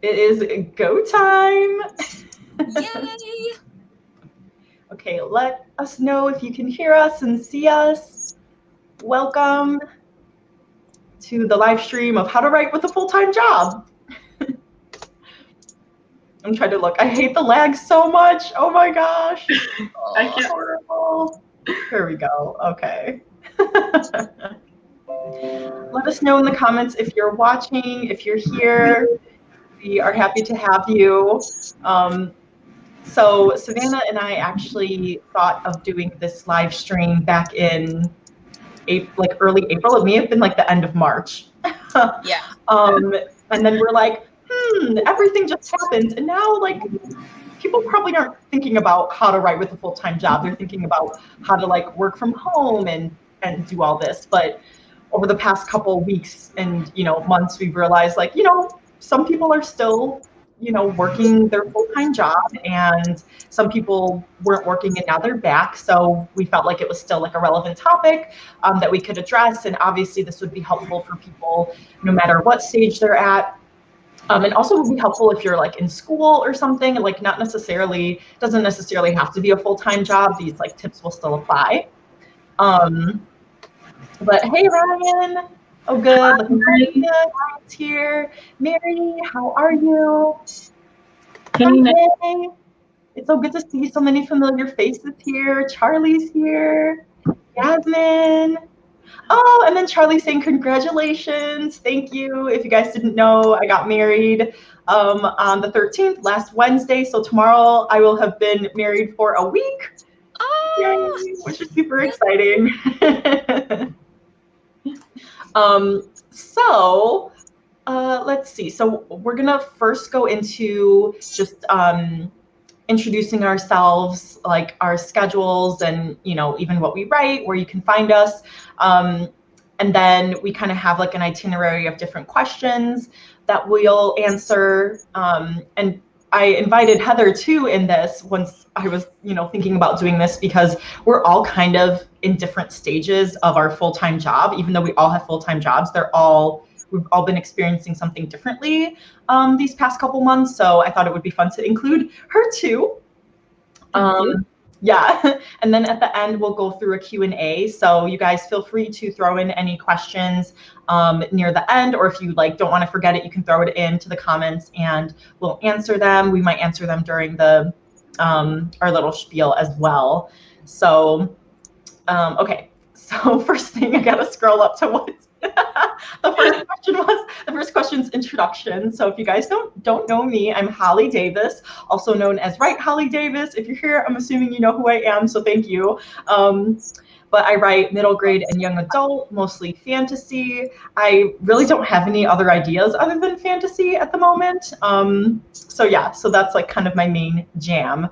It is go time. Yay! Okay, let us know if you can hear us and see us. Welcome to the live stream of How to Write with a Full-Time Job. I'm trying to look. I hate the lag so much. Oh my gosh. I can't. Horrible. Here we go. Okay. Let us know in the comments if you're watching, if you're here. We are happy to have you. So Savannah and I actually thought of doing this live stream back in like early April. It may have been like the end of March. Yeah. And then we're like, everything just happened. And now like people probably aren't thinking about how to write with a full-time job. They're thinking about how to like work from home and do all this. But over the past couple of weeks and, months, we've realized like, some people are still, working their full-time job, and some people weren't working and now they're back. So we felt like it was still like a relevant topic that we could address. And obviously this would be helpful for people no matter what stage they're at. And also would be helpful if you're like in school or something, like doesn't necessarily have to be a full-time job. These like tips will still apply. But hey, Ryan. Oh, good. Looking pretty good. Ryan's here. Mary, how are you? Hey. It's so good to see so many familiar faces here. Charlie's here. Yasmin. Oh, and then Charlie saying congratulations. Thank you. If you guys didn't know, I got married on the 13th, last Wednesday. So tomorrow I will have been married for a week. Yay, which is super exciting. Let's see. So we're going to first go into just introducing ourselves, like our schedules and, even what we write, where you can find us. And then we kind of have like an itinerary of different questions that we'll answer. And I invited Heather too in this once I was, thinking about doing this, because we're all kind of in different stages of our full-time job. Even though we all have full-time jobs, we've all been experiencing something differently these past couple months. So I thought it would be fun to include her too. Yeah, and then at the end, we'll go through a Q&A. So you guys feel free to throw in any questions near the end, or if you don't want to forget it, you can throw it into the comments and we'll answer them. We might answer them during the our little spiel as well. So, okay, so first thing, I gotta scroll up to what the first question's introduction. So if you guys don't know me, I'm Holly Davis, also known as WriteHollyDavis. If you're here, I'm assuming you know who I am, so thank you. But I write middle grade and young adult, mostly fantasy. I really don't have any other ideas other than fantasy at the moment. So yeah, so that's like kind of my main jam.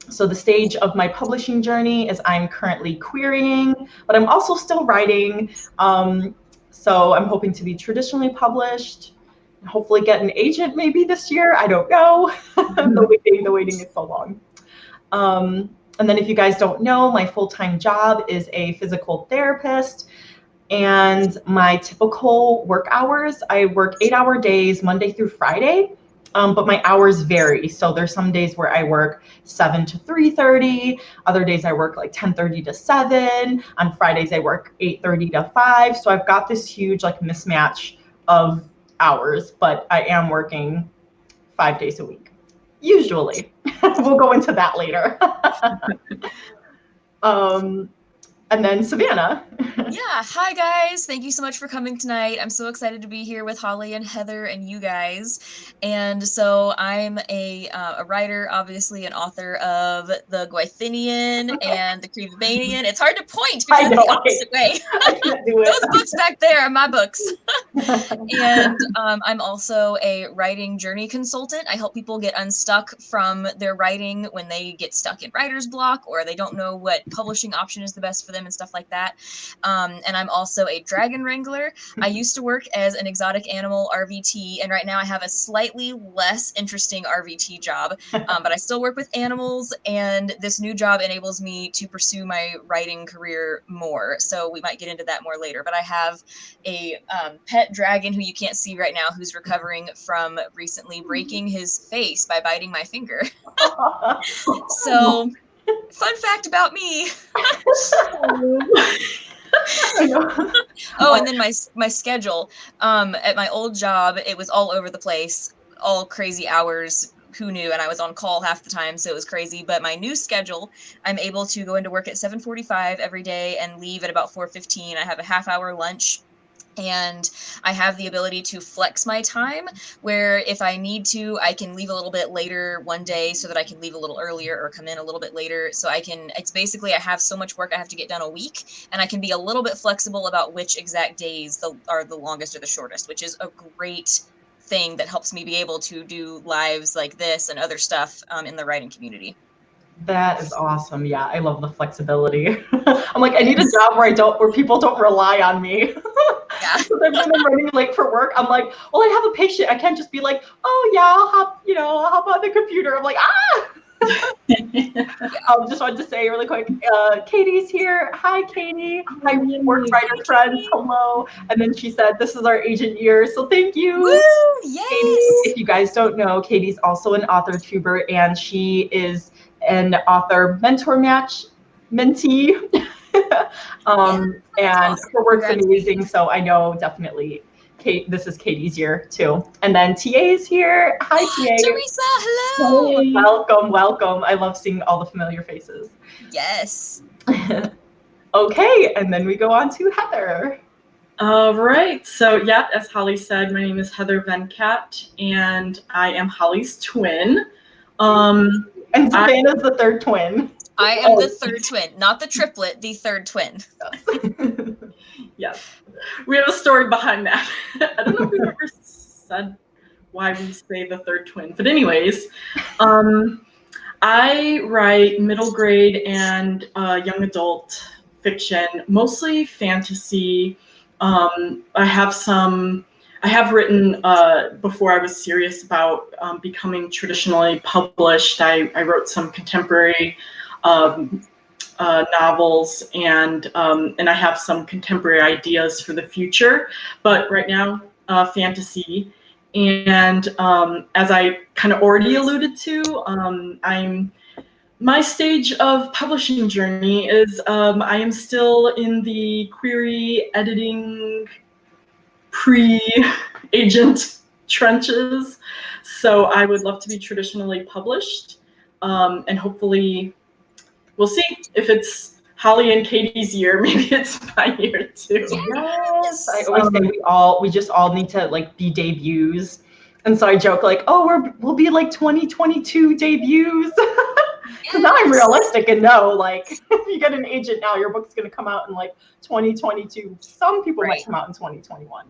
So the stage of my publishing journey is I'm currently querying, but I'm also still writing. So I'm hoping to be traditionally published, and hopefully get an agent maybe this year. I don't know. The waiting is so long. And then if you guys don't know, my full-time job is a physical therapist. And my typical work hours, I work 8-hour days, Monday through Friday. But my hours vary. So there's some days where I work 7 to 3:30. Other days I work like 10:30 to 7. On Fridays I work 8:30 to 5. So I've got this huge mismatch of hours, but I am working 5 days a week, usually. We'll go into that later. And then Savannah. Yeah, hi guys. Thank you so much for coming tonight. I'm so excited to be here with Holly and Heather and you guys. And so I'm a writer, obviously an author of the Gwythinian and the Crevanian. It's hard to point because it's the opposite way. Those books back there are my books. And I'm also a writing journey consultant. I help people get unstuck from their writing when they get stuck in writer's block or they don't know what publishing option is the best for them time and stuff like that. And I'm also a dragon wrangler. I used to work as an exotic animal RVT, and right now I have a slightly less interesting RVT job, but I still work with animals, and this new job enables me to pursue my writing career more. So we might get into that more later, but I have a pet dragon who you can't see right now, who's recovering from recently breaking his face by biting my finger. So, fun fact about me. Oh, and then my schedule. At my old job, it was all over the place, all crazy hours. Who knew? And I was on call half the time, so it was crazy. But my new schedule, I'm able to go into work at 7:45 every day and leave at about 4:15. I have a half-hour lunch. And I have the ability to flex my time where if I need to, I can leave a little bit later one day so that I can leave a little earlier or come in a little bit later. So it's basically, I have so much work I have to get done a week, and I can be a little bit flexible about which exact days are the longest or the shortest, which is a great thing that helps me be able to do lives like this and other stuff in the writing community. That is awesome. Yeah, I love the flexibility. I'm like, I need a job where people don't rely on me. Yeah. So then when I'm running late for work, I'm like, well, I have a patient. I can't just be like, oh yeah, I'll hop on the computer. I'm like, just wanted to say really quick, Katie's here. Hi, Katie. My work writer friend. Hello. And then she said, this is our agent year. So thank you. Woo, yes. Katie, if you guys don't know, Katie's also an author tuber, and she is an author mentor match mentee. And her work's amazing. So I know definitely Kate, this is Katie's year too. And then TA's here. Hi, TA. Teresa, hello. Hey. Welcome, welcome. I love seeing all the familiar faces. Yes. Okay, and then we go on to Heather. All right. So yeah, as Holly said, my name is Heather Venkat, and I am Holly's twin. And Savannah's the third twin. I am the third twin, not the triplet, the third twin. Yes. We have a story behind that. I don't know if we've ever said why we say the third twin, but anyways, I write middle grade and young adult fiction, mostly fantasy. I have written before I was serious about becoming traditionally published. I wrote some contemporary novels, and I have some contemporary ideas for the future, but right now fantasy. And as I kind of already alluded to, my stage of publishing journey is I am still in the query editing pre-agent trenches. So I would love to be traditionally published, and hopefully we'll see if it's Holly and Katie's year. Maybe it's my year too. Yes, I always say we just all need to like be debuts, and so I joke like, oh, we'll be like 2022 debuts. Because now I'm realistic and know, like, if you get an agent now, your book's going to come out in like 2022. Some people might come out in 2021,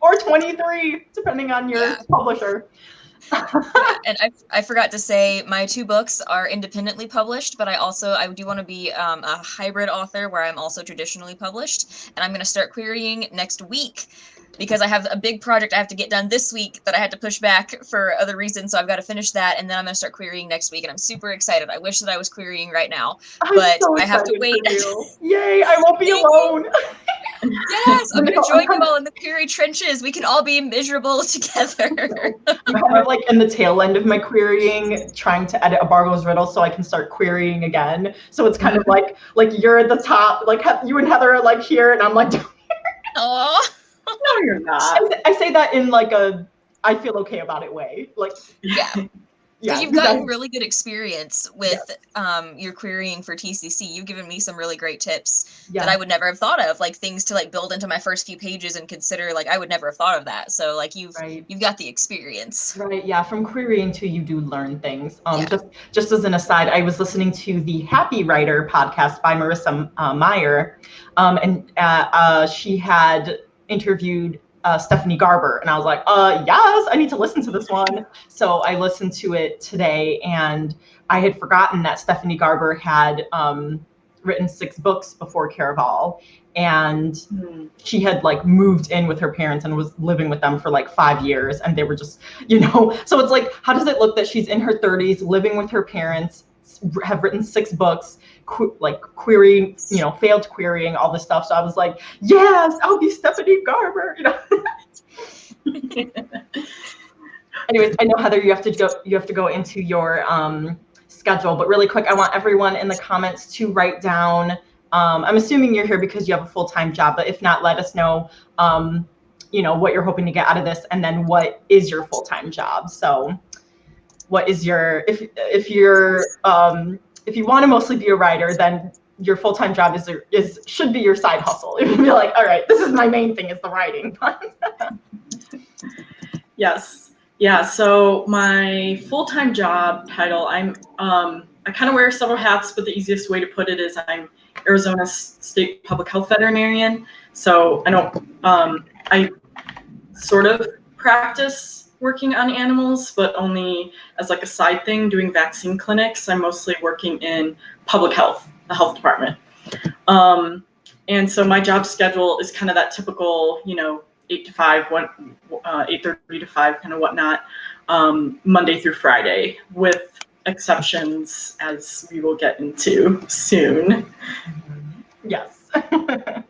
or 23, depending on your publisher. And I forgot to say, my two books are independently published, but I do want to be a hybrid author where I'm also traditionally published, and I'm going to start querying next week, because I have a big project I have to get done this week that I had to push back for other reasons. So I've got to finish that, and then I'm going to start querying next week, and I'm super excited. I wish that I was querying right now, but I have to wait. Yay, I won't be alone. Yes, I'm going to join you all in the query trenches. We can all be miserable together. I'm kind of like in the tail end of my querying, trying to edit a Bargo's Riddle so I can start querying again. So it's kind of like you're at the top, like you and Heather are like here, and I'm like down here. Aww. No, you're not. I say that in like I feel okay about it way. Like, Yeah, you've gotten really good experience with your querying for TCC. You've given me some really great tips that I would never have thought of, like things to like build into my first few pages and consider. Like I would never have thought of that. So like you've got the experience. Right. Yeah. From querying too, you do learn things. Just as an aside, I was listening to the Happy Writer podcast by Marissa Meyer, and she had interviewed Stephanie Garber, and I was like, yes, I need to listen to this one. So I listened to it today, and I had forgotten that Stephanie Garber had written 6 books before Caraval, and she had like moved in with her parents and was living with them for like 5 years, and they were just, so it's like, how does it look that she's in her 30s living with her parents, have written 6 books, like querying, failed querying, all this stuff. So I was like, yes, I'll be Stephanie Garber, Anyways, I know, Heather, you have to go into your schedule, but really quick, I want everyone in the comments to write down, I'm assuming you're here because you have a full-time job, but if not, let us know, what you're hoping to get out of this, and then what is your full-time job. So what is your, if you want to mostly be a writer, then your full-time job should be your side hustle. You'd be like, all right, this is my main thing, is the writing. Yes. Yeah, so my full-time job title, I kind of wear several hats, but the easiest way to put it is I'm Arizona State Public Health Veterinarian. So I sort of practice working on animals, but only as like a side thing, doing vaccine clinics. I'm mostly working in public health, the health department. And so my job schedule is kind of that typical, 8 to 5, 8:30 to 5, kind of whatnot, Monday through Friday, with exceptions as we will get into soon. Yes. I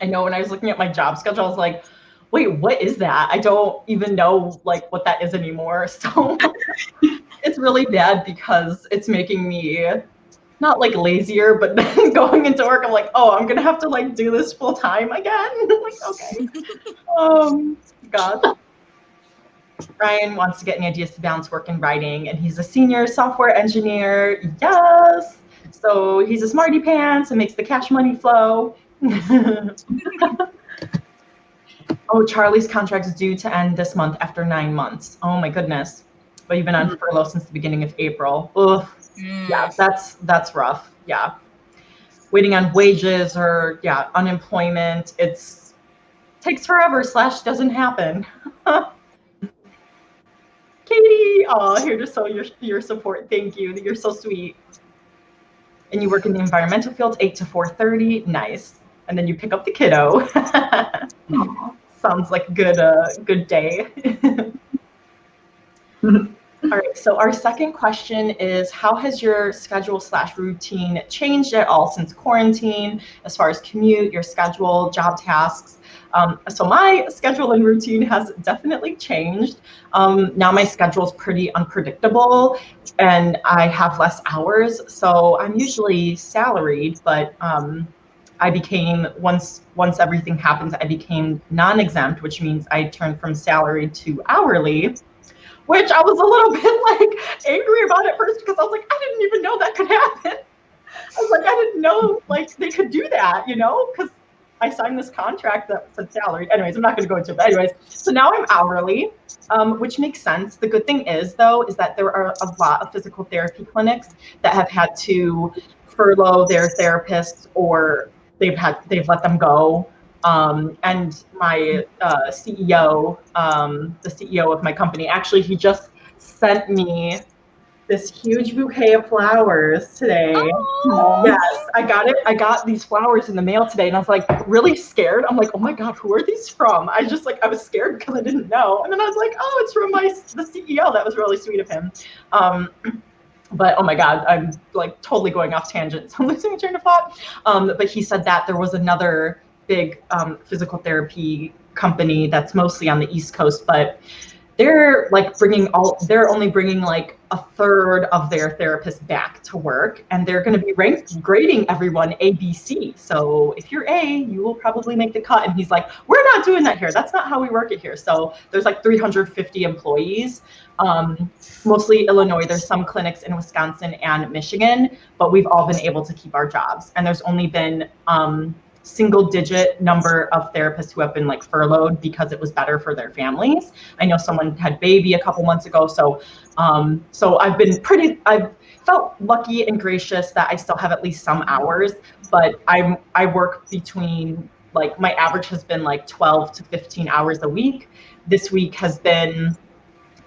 know, when I was looking at my job schedule, I was like, wait, what is that? I don't even know like what that is anymore. So it's really bad because it's making me not like lazier, but then going into work, I'm like, oh, I'm gonna have to like do this full time again. Like, okay. God. Ryan wants to get any ideas to balance work and writing, and he's a senior software engineer. Yes. So he's a smarty pants and makes the cash money flow. Oh, Charlie's contract is due to end this month after 9 months. Oh my goodness. But you've been on furlough since the beginning of April. Ugh. Yeah, that's rough. Yeah. Waiting on wages or unemployment. Takes forever / doesn't happen. Katie, oh, here to show your support. Thank you. You're so sweet. And you work in the environmental field, 8 to 4:30. Nice. And then you pick up the kiddo. Sounds like a good day. All right, so our second question is, how has your schedule / routine changed at all since quarantine, as far as commute, your schedule, job tasks? So my schedule and routine has definitely changed. Now my schedule is pretty unpredictable and I have less hours. So I'm usually salaried, but I became, once everything happened, I became non-exempt, which means I turned from salaried to hourly, which I was a little bit like angry about at first, because I was like, I didn't even know that could happen. I was like, I didn't know like they could do that, because I signed this contract that said salaried. Anyways, I'm not going to go into it. But anyways, so now I'm hourly, which makes sense. The good thing is, though, is that there are a lot of physical therapy clinics that have had to furlough their therapists, or they've let them go. And my CEO, the CEO of my company, actually, he just sent me this huge bouquet of flowers today. Oh. Yes, I got it. I got these flowers in the mail today, and I was like really scared. I'm like, oh my God, who are these from? I was scared because I didn't know. And then I was like, oh, it's from the CEO. That was really sweet of him. But oh my God, I'm like totally going off tangent. So I'm losing a train of thought. But he said that there was another big physical therapy company that's mostly on the East Coast, but they're only bringing like a third of their therapists back to work, and they're going to be grading everyone A, B, C. So if you're A, you will probably make the cut. And he's like, we're not doing that here. That's not how we work it here. So there's like 350 employees, mostly Illinois. There's some clinics in Wisconsin and Michigan, but we've all been able to keep our jobs. And there's only been single-digit number of therapists who have been like furloughed because it was better for their families. I know someone had baby a couple months ago, so I've felt lucky and gracious that I still have at least some hours, but I work between, like, my average has been like 12 to 15 hours a week. This week has been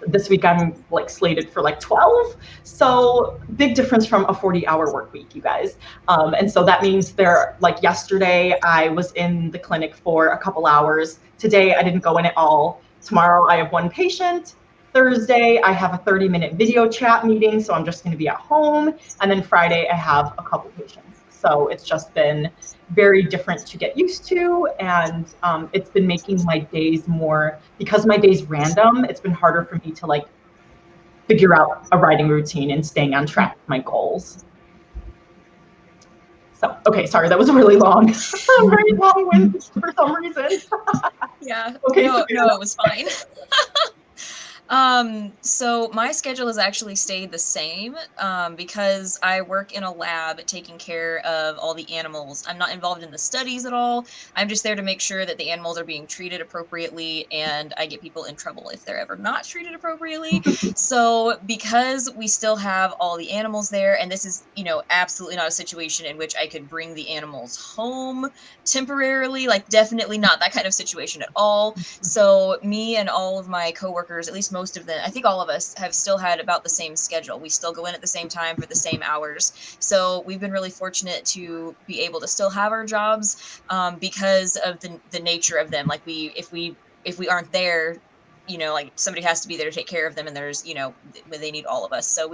this week I'm like slated for like 12. So big difference from a 40-hour work week, you guys. And so that means like yesterday I was in the clinic for a couple hours. Today I didn't go in at all. Tomorrow I have one patient. Thursday I have a 30-minute video chat meeting, so I'm just going to be at home. And then Friday I have a couple patients. So it's just been very different to get used to, and it's been making my days more, because my day's random, it's been harder for me to like figure out a writing routine and staying on track with my goals. So, okay, sorry, that was really long. Very long-winded for some reason. Yeah, okay, no, it was fine. So my schedule has actually stayed the same because I work in a lab taking care of all the animals. I'm not involved in the studies at all. I'm just there to make sure that the animals are being treated appropriately, and I get people in trouble if they're ever not treated appropriately. So because we still have all the animals there, and this is, you know, absolutely not a situation in which I could bring the animals home temporarily, like definitely not that kind of situation at all. So me and all of my coworkers, at least most of them, I think all of us, have still had about the same schedule. We still go in at the same time for the same hours. So we've been really fortunate to be able to still have our jobs because of the nature of them. Like if we aren't there, you know, like somebody has to be there to take care of them, and there's, you know, they need all of us. So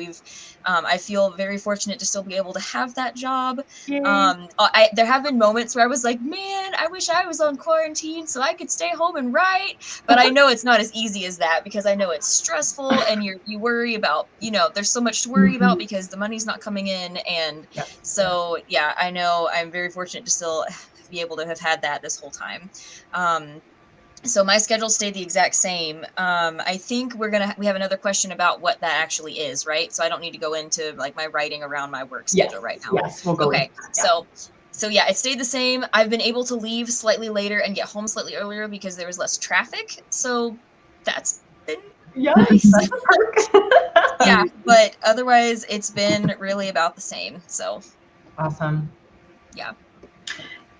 I feel very fortunate to still be able to have that job. There have been moments where I was like, man, I wish I was on quarantine so I could stay home and write. But I know it's not as easy as that, because I know it's stressful, and you worry about, you know, there's so much to worry about because the money's not coming in. And so, yeah, I know I'm very fortunate to still be able to have had that this whole time. So my schedule stayed the exact same. I think we have another question about what that actually is, right? So I don't need to go into like my writing around my work schedule right now. Yes, we'll go. Okay, so yeah, it stayed the same. I've been able to leave slightly later and get home slightly earlier because there was less traffic. So that's been nice. That's a perk. Yeah, but otherwise it's been really about the same. So awesome. Yeah.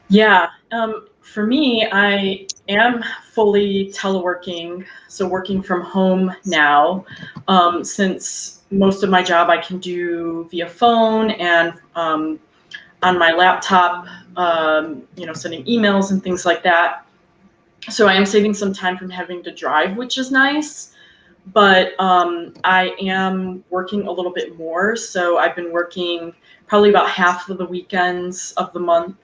Yeah. For me, I am fully teleworking, so working from home now, since most of my job I can do via phone and on my laptop, you know, sending emails and things like that. So I am saving some time from having to drive, which is nice. But I am working a little bit more, so I've been working probably about half of the weekends of the month.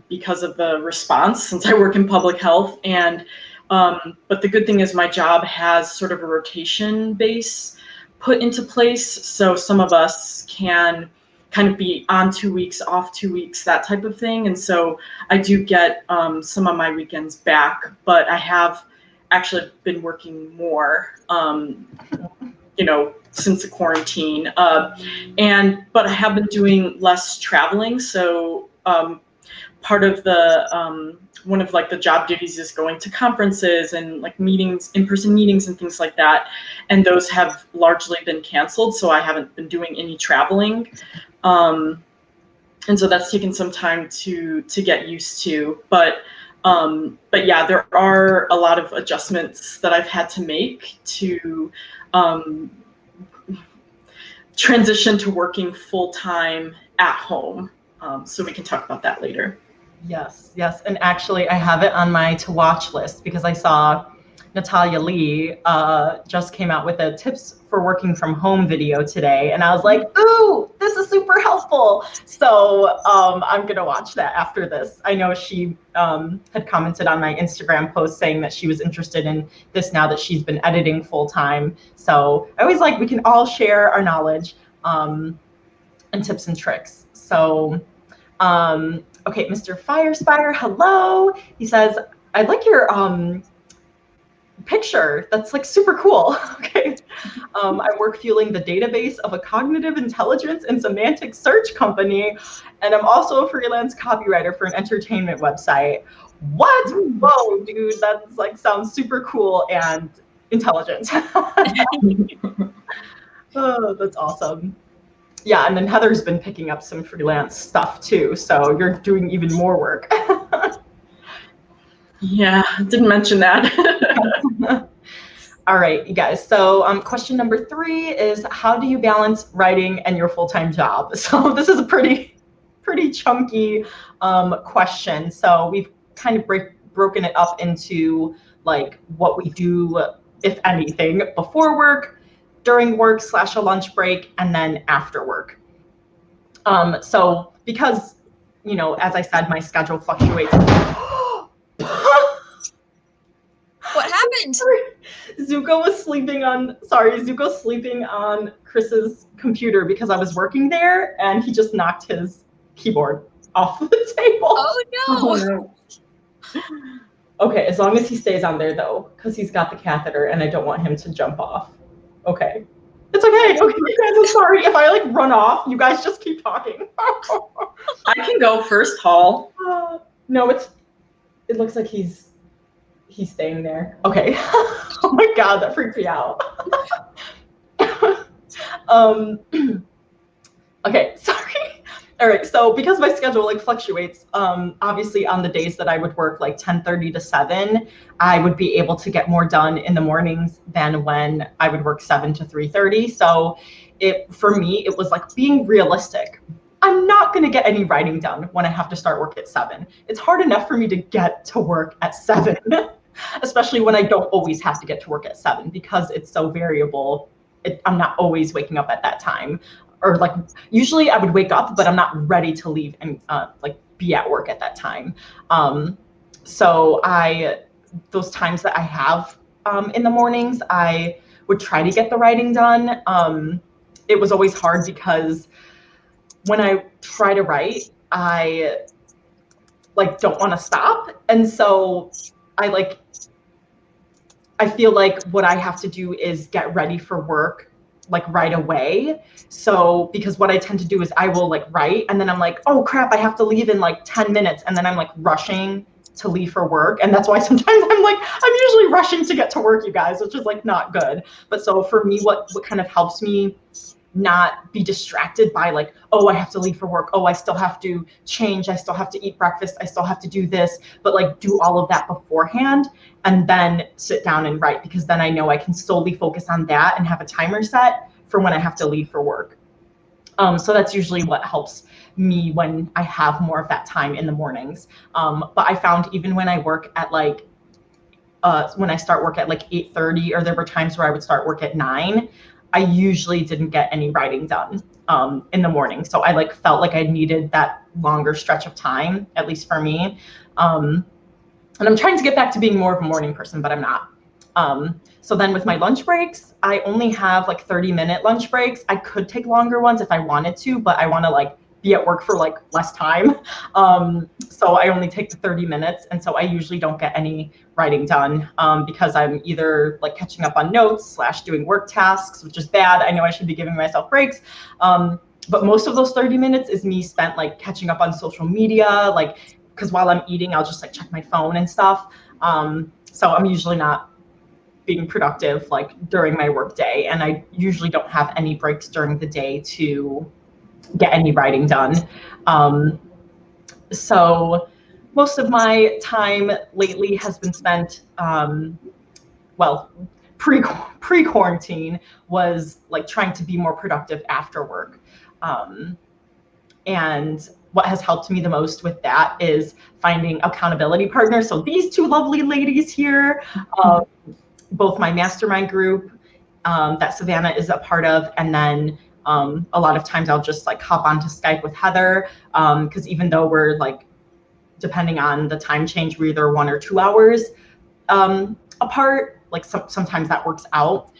Because of the response, since I work in public health. And but the good thing is my job has sort of a rotation base put into place. So some of us can kind of be on 2 weeks, off 2 weeks, that type of thing. And so I do get some of my weekends back, but I have actually been working more, you know, since the quarantine. But I have been doing less traveling. So part of the one of like the job duties is going to conferences and like meetings, in-person meetings and things like that, and those have largely been canceled, so I haven't been doing any traveling, and so that's taken some time to get used to. But yeah, there are a lot of adjustments that I've had to make to transition to working full-time at home, so we can talk about that later. Yes, and actually I have it on my to watch list because I saw Natalia Lee just came out with a tips for working from home video today, and I was like, ooh, this is super helpful. So I'm gonna watch that after this. I know she had commented on my Instagram post saying that she was interested in this now that she's been editing full time. So I always like we can all share our knowledge and tips and tricks. So okay, Mr. Firespire, hello. He says, I like your picture. That's like super cool. Okay. I work fueling the database of a cognitive intelligence and semantic search company. And I'm also a freelance copywriter for an entertainment website. What? Whoa, dude, that's like sounds super cool and intelligent. Oh, that's awesome. Yeah, and then Heather's been picking up some freelance stuff too, so you're doing even more work. Yeah, didn't mention that. All right, you guys. So question number 3 is, how do you balance writing and your full-time job? So this is a pretty chunky question. So we've kind of broken it up into like what we do, if anything, before work, during work / a lunch break, and then after work. So because, you know, as I said, my schedule fluctuates. What happened? Zuko's sleeping on Chris's computer because I was working there, and he just knocked his keyboard off the table. Oh no. Okay, as long as he stays on there though, because he's got the catheter and I don't want him to jump off. Okay. It's okay. Okay, you guys, I'm sorry. If I like run off, you guys just keep talking. I can go first, Hall. No, it looks like he's staying there. Okay. Oh my God, that freaked me out. Okay, sorry. All right, so because my schedule like fluctuates, obviously on the days that I would work like 10:30 to 7, I would be able to get more done in the mornings than when I would work 7 to 3:30. So for me, it was like being realistic. I'm not going to get any writing done when I have to start work at 7. It's hard enough for me to get to work at 7, especially when I don't always have to get to work at 7 because it's so variable. I'm not always waking up at that time. Or like usually I would wake up, but I'm not ready to leave and like be at work at that time. So those times that I have in the mornings, I would try to get the writing done. It was always hard because when I try to write, I like don't want to stop. And so I feel like what I have to do is get ready for work like right away. So because what I tend to do is I will like write and then I'm like, oh crap, I have to leave in like 10 minutes. And then I'm like rushing to leave for work. And that's why sometimes I'm usually rushing to get to work, you guys, which is like not good. But so for me, what kind of helps me not be distracted by like, oh, I have to leave for work. Oh, I still have to change. I still have to eat breakfast. I still have to do this, but like do all of that beforehand and then sit down and write, because then I know I can solely focus on that and have a timer set for when I have to leave for work. So that's usually what helps me when I have more of that time in the mornings. But I found even when I work at like, when I start work at like 8:30, or there were times where I would start work at 9, I usually didn't get any writing done in the morning. So I like felt like I needed that longer stretch of time, at least for me. And I'm trying to get back to being more of a morning person, but I'm not. So then with my lunch breaks, I only have like 30-minute lunch breaks. I could take longer ones if I wanted to, but I want to like be at work for like less time. So I only take the 30 minutes. And so I usually don't get any writing done because I'm either like catching up on notes / doing work tasks, which is bad. I know I should be giving myself breaks. But most of those 30 minutes is me spent like catching up on social media, like, because while I'm eating, I'll just like check my phone and stuff. So I'm usually not being productive like during my work day. And I usually don't have any breaks during the day to get any writing done. So most of my time lately has been spent, well, pre-quarantine was like trying to be more productive after work. And what has helped me the most with that is finding accountability partners. So these two lovely ladies here, both my mastermind group that Savannah is a part of, and then a lot of times I'll just like hop onto Skype with Heather, because even though we're like, depending on the time change, we're either 1 or 2 hours apart, like sometimes that works out.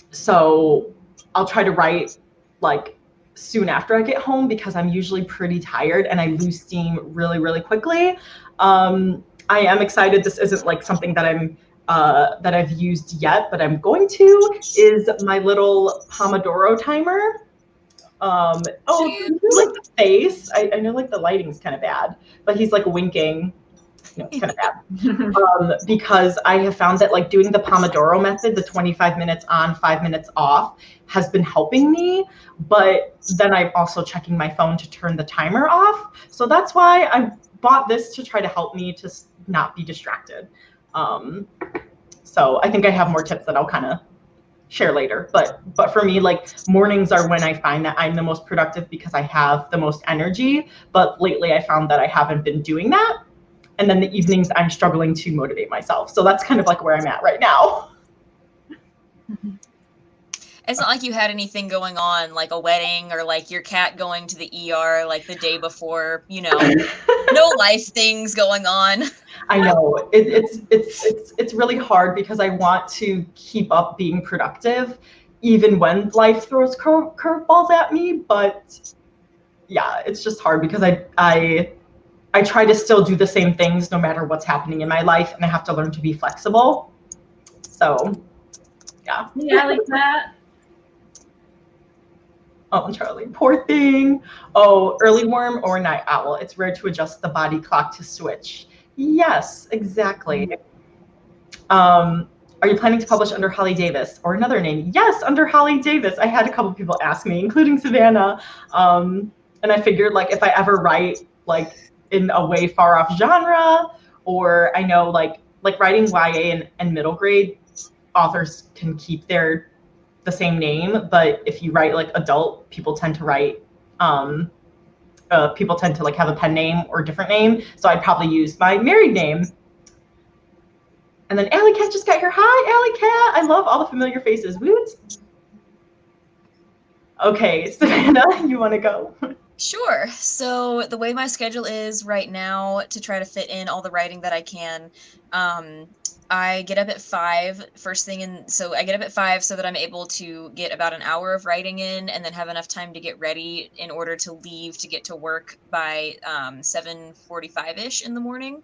So I'll try to write like soon after I get home because I'm usually pretty tired and I lose steam really, really quickly. I am excited. This isn't like something that that I've used yet, but I'm going to, is my little Pomodoro timer. Oh, like the face. I know like the lighting's kind of bad, but he's like winking. No, it's kind of bad. Because I have found that like doing the Pomodoro method, the 25 minutes on, 5 minutes off, has been helping me. But then I'm also checking my phone to turn the timer off. So that's why I bought this, to try to help me to not be distracted. So So I think I have more tips that I'll kind of share later. But for me, like mornings are when I find that I'm the most productive because I have the most energy. But lately I found that I haven't been doing that. And then the evenings I'm struggling to motivate myself. So that's kind of like where I'm at right now. It's not like you had anything going on, like a wedding or like your cat going to the ER like the day before, you know, no life things going on. I know it's really hard because I want to keep up being productive, even when life throws curveballs at me. But yeah, it's just hard because I try to still do the same things no matter what's happening in my life, and I have to learn to be flexible. So yeah. Yeah, I like that. Oh, Charlie, poor thing. Oh, early worm or night owl. It's rare to adjust the body clock to switch. Yes, exactly. Are you planning to publish under HollyDavis or another name? Yes, under HollyDavis. I had a couple people ask me, including Savannah. And I figured like if I ever write like in a way far off genre, or I know like writing YA and middle grade authors can keep the same name, but if you write like adult, people tend to write people tend to like have a pen name or a different name. So I'd probably use my married name. And then Alley Cat just got here. Hi, Alley Cat. I love all the familiar faces. Woot. Okay, Savannah, you want to go? Sure. So the way my schedule is right now to try to fit in all the writing that I can, I get up at 5 first thing, and so I get up at 5 so that I'm able to get about an hour of writing in and then have enough time to get ready in order to leave to get to work by 7:45-ish in the morning.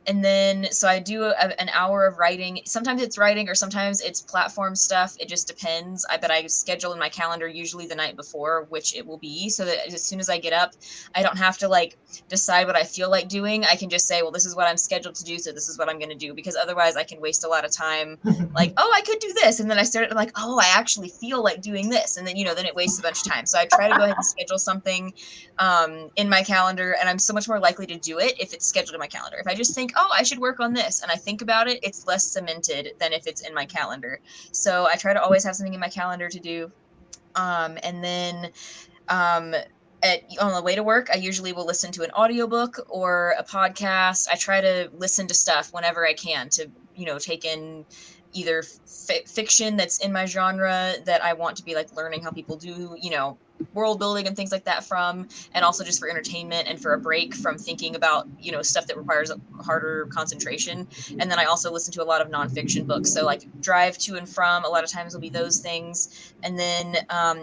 And then so I do an hour of writing. Sometimes it's writing or sometimes it's platform stuff. It just depends. But I schedule in my calendar usually the night before, which it will be, so that as soon as I get up, I don't have to like decide what I feel like doing. I can just say, well, this is what I'm scheduled to do, so this is what I'm going to do, because otherwise I can waste a lot of time like, oh, I could do this, and then I started like, oh, I actually feel like doing this, and then then it wastes a bunch of time. So I try to go ahead and schedule something in my calendar, and I'm so much more likely to do it if it's scheduled in my calendar. If I just think, oh, I should work on this, and I think about it, it's less cemented than if it's in my calendar. So I try to always have something in my calendar to do. And then on the way to work, I usually will listen to an audiobook or a podcast. I try to listen to stuff whenever I can to, take in either fiction that's in my genre that I want to be like learning how people do, world building and things like that from, and also just for entertainment and for a break from thinking about, stuff that requires harder concentration. And then I also listen to a lot of nonfiction books. So like drive to and from, a lot of times will be those things. And then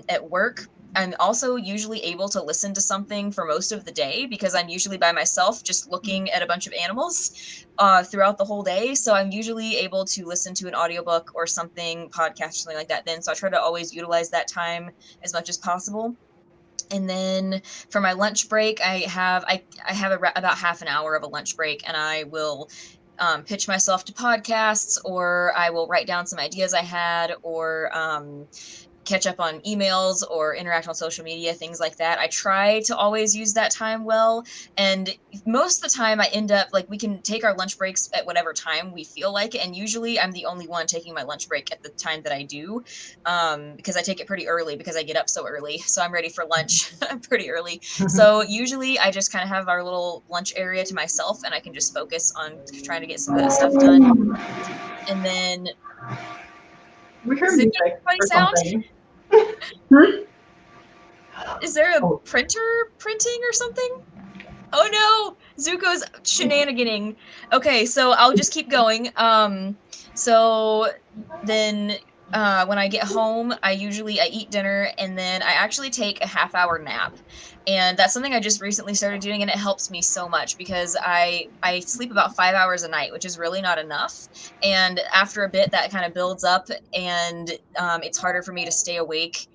at work, I'm also usually able to listen to something for most of the day because I'm usually by myself just looking at a bunch of animals throughout the whole day. So I'm usually able to listen to an audiobook or something, podcast, something like that then. So I try to always utilize that time as much as possible. And then for my lunch break, I have about half an hour of a lunch break, and I will pitch myself to podcasts, or I will write down some ideas I had, or catch up on emails or interact on social media, things like that. I try to always use that time well. And most of the time I end up like, we can take our lunch breaks at whatever time we feel like it. And usually I'm the only one taking my lunch break at the time that I do, because I take it pretty early because I get up so early. So I'm ready for lunch pretty early. So usually I just kind of have our little lunch area to myself, and I can just focus on trying to get some of that stuff done. And then we heard music or something. Is there a printer printing or something? Oh no, Zuko's shenaniganing. Okay, so I'll just keep going. So then when I get home, I eat dinner, and then I actually take a half-hour nap. And that's something I just recently started doing, and it helps me so much because I sleep about 5 hours a night, which is really not enough. And after a bit, that kind of builds up, and it's harder for me to stay awake.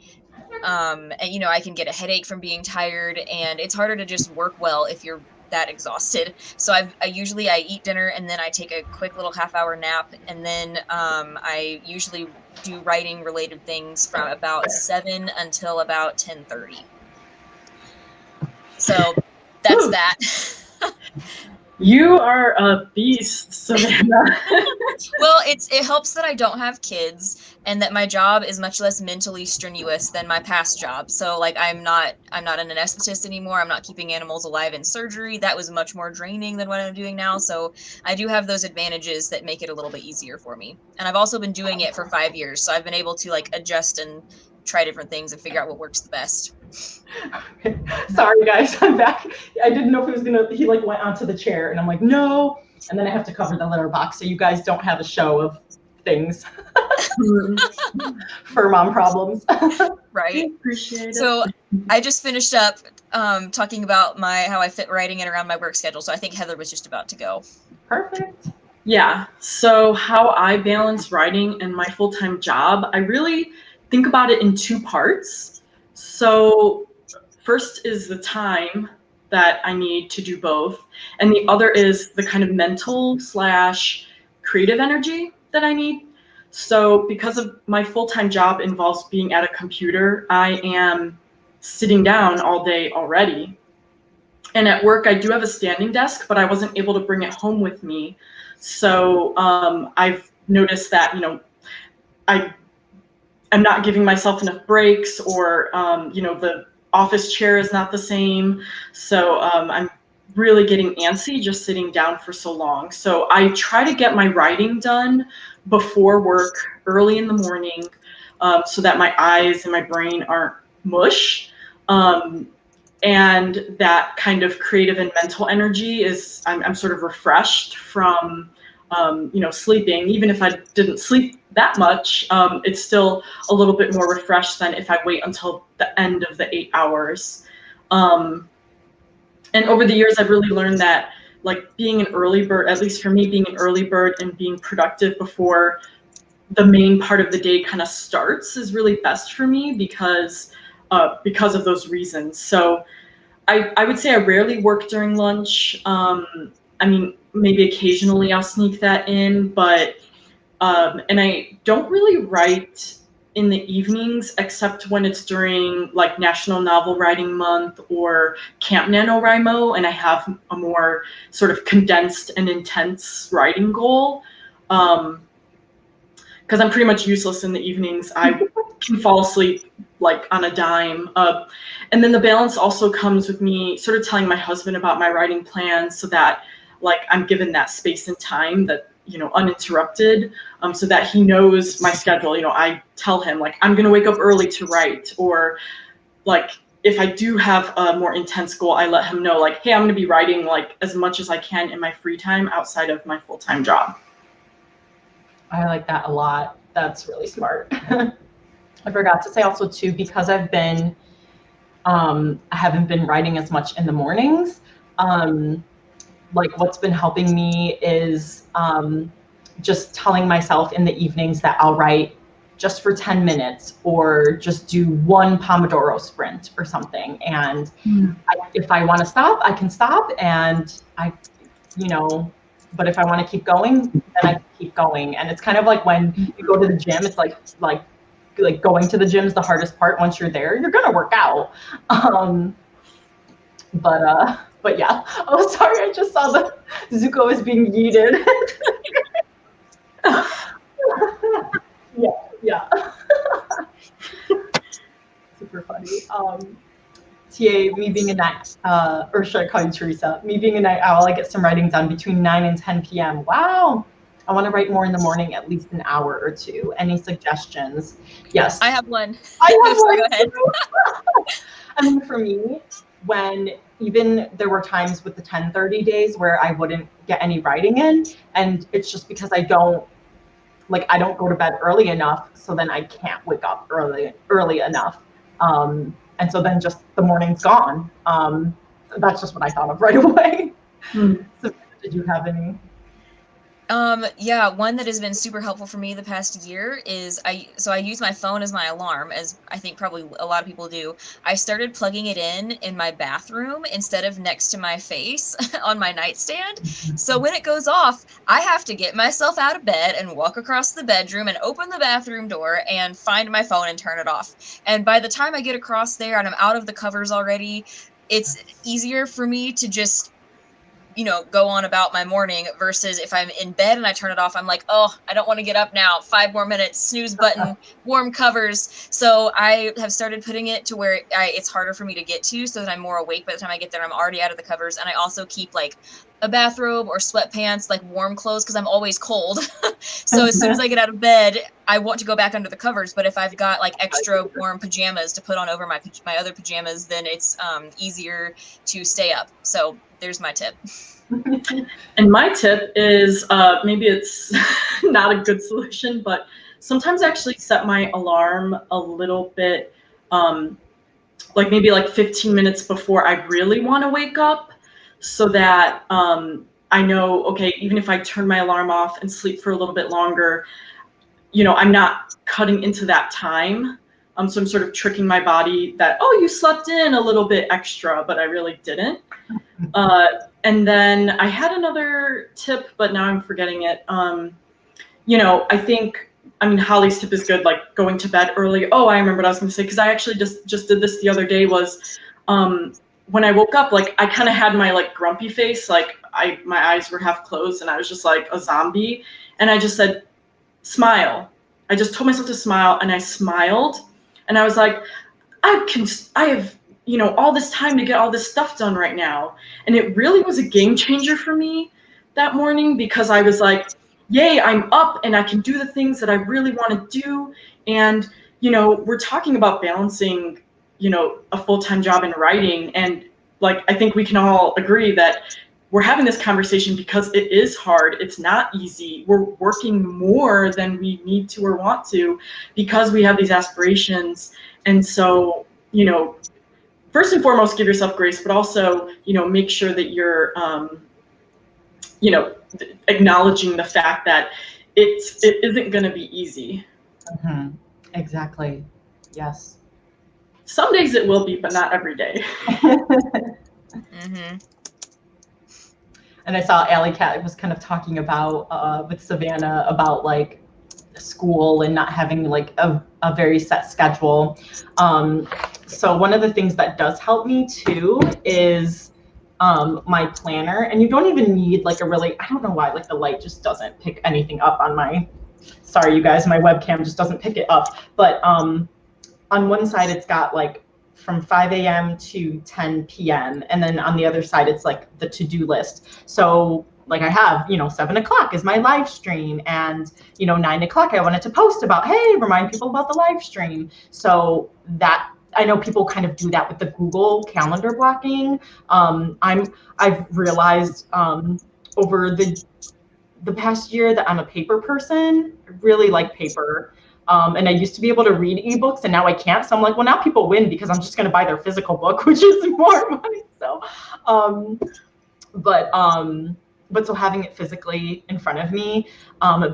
And I can get a headache from being tired, and it's harder to just work well if you're that exhausted. So I usually eat dinner, and then I take a quick little half-hour nap, and then I usually do writing related things from about 7 until about 10:30. So that's that. You are a beast, Savannah. Well, it helps that I don't have kids and that my job is much less mentally strenuous than my past job. So like I'm not an anesthetist anymore. I'm not keeping animals alive in surgery. That was much more draining than what I'm doing now. So I do have those advantages that make it a little bit easier for me. And I've also been doing it for 5 years. So I've been able to like adjust and try different things and figure out what works the best. Sorry guys, I'm back. I didn't know if he like went onto the chair and I'm like, no. And then I have to cover the litter box so you guys don't have a show of things for mom problems. Right. Appreciate it. So I just finished up talking about how I fit writing it around my work schedule. So I think Heather was just about to go. Perfect. Yeah, so how I balance writing and my full-time job, I really think about it in two parts. So first is the time that I need to do both, and the other is the kind of mental / creative energy that I need. So because of my full-time job involves being at a computer, I am sitting down all day already. And at work, I do have a standing desk, but I wasn't able to bring it home with me. So I've noticed that, I'm not giving myself enough breaks, or, the office chair is not the same. So I'm really getting antsy just sitting down for so long. So I try to get my writing done before work, early in the morning, so that my eyes and my brain aren't mush. And that kind of creative and mental energy is, I'm sort of refreshed from, sleeping. Even if I didn't sleep that much, it's still a little bit more refreshed than if I wait until the end of the 8 hours. And over the years, I've really learned that, like, being an early bird, at least for me, being an early bird and being productive before the main part of the day kind of starts is really best for me because of those reasons. So I would say I rarely work during lunch. I mean, maybe occasionally I'll sneak that in, but and I don't really write in the evenings except when it's during like National Novel Writing Month or Camp NaNoWriMo, and I have a more sort of condensed and intense writing goal. Because I'm pretty much useless in the evenings. I can fall asleep like on a dime. And then the balance also comes with me sort of telling my husband about my writing plans so that like I'm given that space and time that, uninterrupted, so that he knows my schedule. I tell him like, I'm going to wake up early to write, or like, if I do have a more intense goal, I let him know like, hey, I'm going to be writing like as much as I can in my free time outside of my full-time job. I like that a lot. That's really smart. I forgot to say also too, because I haven't been writing as much in the mornings. Like what's been helping me is just telling myself in the evenings that I'll write just for 10 minutes or just do one Pomodoro sprint or something. And if I want to stop, I can stop, and but if I want to keep going, then I can keep going. And it's kind of like when you go to the gym, it's like going to the gym is the hardest part. Once you're there, you're gonna work out. But yeah. Oh, sorry, I just saw the Zuko is being yeeted. Yeah. Super funny. TA, me being a night, or should I call you Teresa? Me being a night owl, I get some writing done between 9 and 10 p.m. Wow. I want to write more in the morning, at least an hour or two. Any suggestions? Yes. I have one. I have one. Go ahead. I mean, for me, when even there were times with the 10:30 days where I wouldn't get any writing in, and it's just because I don't go to bed early enough, so then I can't wake up early enough. And so then just the morning's gone. That's just what I thought of right away. So did you have any? Yeah, one that has been super helpful for me the past year is I use my phone as my alarm, as I think probably a lot of people do. I started plugging it in my bathroom instead of next to my face on my nightstand. So when it goes off, I have to get myself out of bed and walk across the bedroom and open the bathroom door and find my phone and turn it off. And by the time I get across there and I'm out of the covers already, it's easier for me to just you know, go on about my morning, versus if I'm in bed and I turn it off, I'm like, oh, I don't want to get up now. 5 more minutes, snooze button, warm covers. So I have started putting it to where it's harder for me to get to, so that I'm more awake by the time I get there. I'm already out of the covers. And I also keep like a bathrobe or sweatpants, like warm clothes, because I'm always cold. So as soon as I get out of bed, I want to go back under the covers. But if I've got like extra warm pajamas to put on over my other pajamas, then it's easier to stay up. So there's my tip. And my tip is, maybe it's not a good solution, but sometimes I actually set my alarm a little bit, like maybe like 15 minutes before I really want to wake up, so that I know, okay, even if I turn my alarm off and sleep for a little bit longer, you know, I'm not cutting into that time. So I'm sort of tricking my body that, oh, you slept in a little bit extra, but I really didn't. And then I had another tip, but now I'm forgetting it. You know, I mean, Holly's tip is good, like going to bed early. Oh, I remember what I was going to say, because I actually just did this the other day. Was when I woke up, like I kind of had my like grumpy face, like my eyes were half closed, and I was just like a zombie. And I just said, smile. I just told myself to smile, and I smiled, and I was like, I have, you know, all this time to get all this stuff done right now. And it really was a game changer for me that morning, because I was like, yay, I'm up and I can do the things that I really want to do. And, you know, we're talking about balancing, you know, a full-time job in writing. And like, I think we can all agree that we're having this conversation because it is hard. It's not easy. We're working more than we need to or want to, because we have these aspirations. And so, you know, first and foremost, give yourself grace, but also, you know, make sure that you're, you know, acknowledging the fact that it isn't going to be easy. Mm-hmm. Exactly. Yes. Some days it will be, but not every day. Mm-hmm. And I saw Alley Cat was kind of talking about with Savannah about like school and not having like a very set schedule. So one of the things that does help me too is my planner. And you don't even need like a really, I don't know why, like the light just doesn't pick anything up on my, sorry you guys, my webcam just doesn't pick it up. But on one side it's got like from 5 a.m. to 10 p.m. And then on the other side, it's like the to-do list. So like I have, you know, 7 o'clock is my live stream, and, you know, 9 o'clock I wanted to post about, hey, remind people about the live stream. So that, I know people kind of do that with the Google calendar blocking. I've realized over the past year that I'm a paper person. I really like paper. And I used to be able to read ebooks, and now I can't. So I'm like, well, now people win because I'm just going to buy their physical book, which is more money. So, but so having it physically in front of me,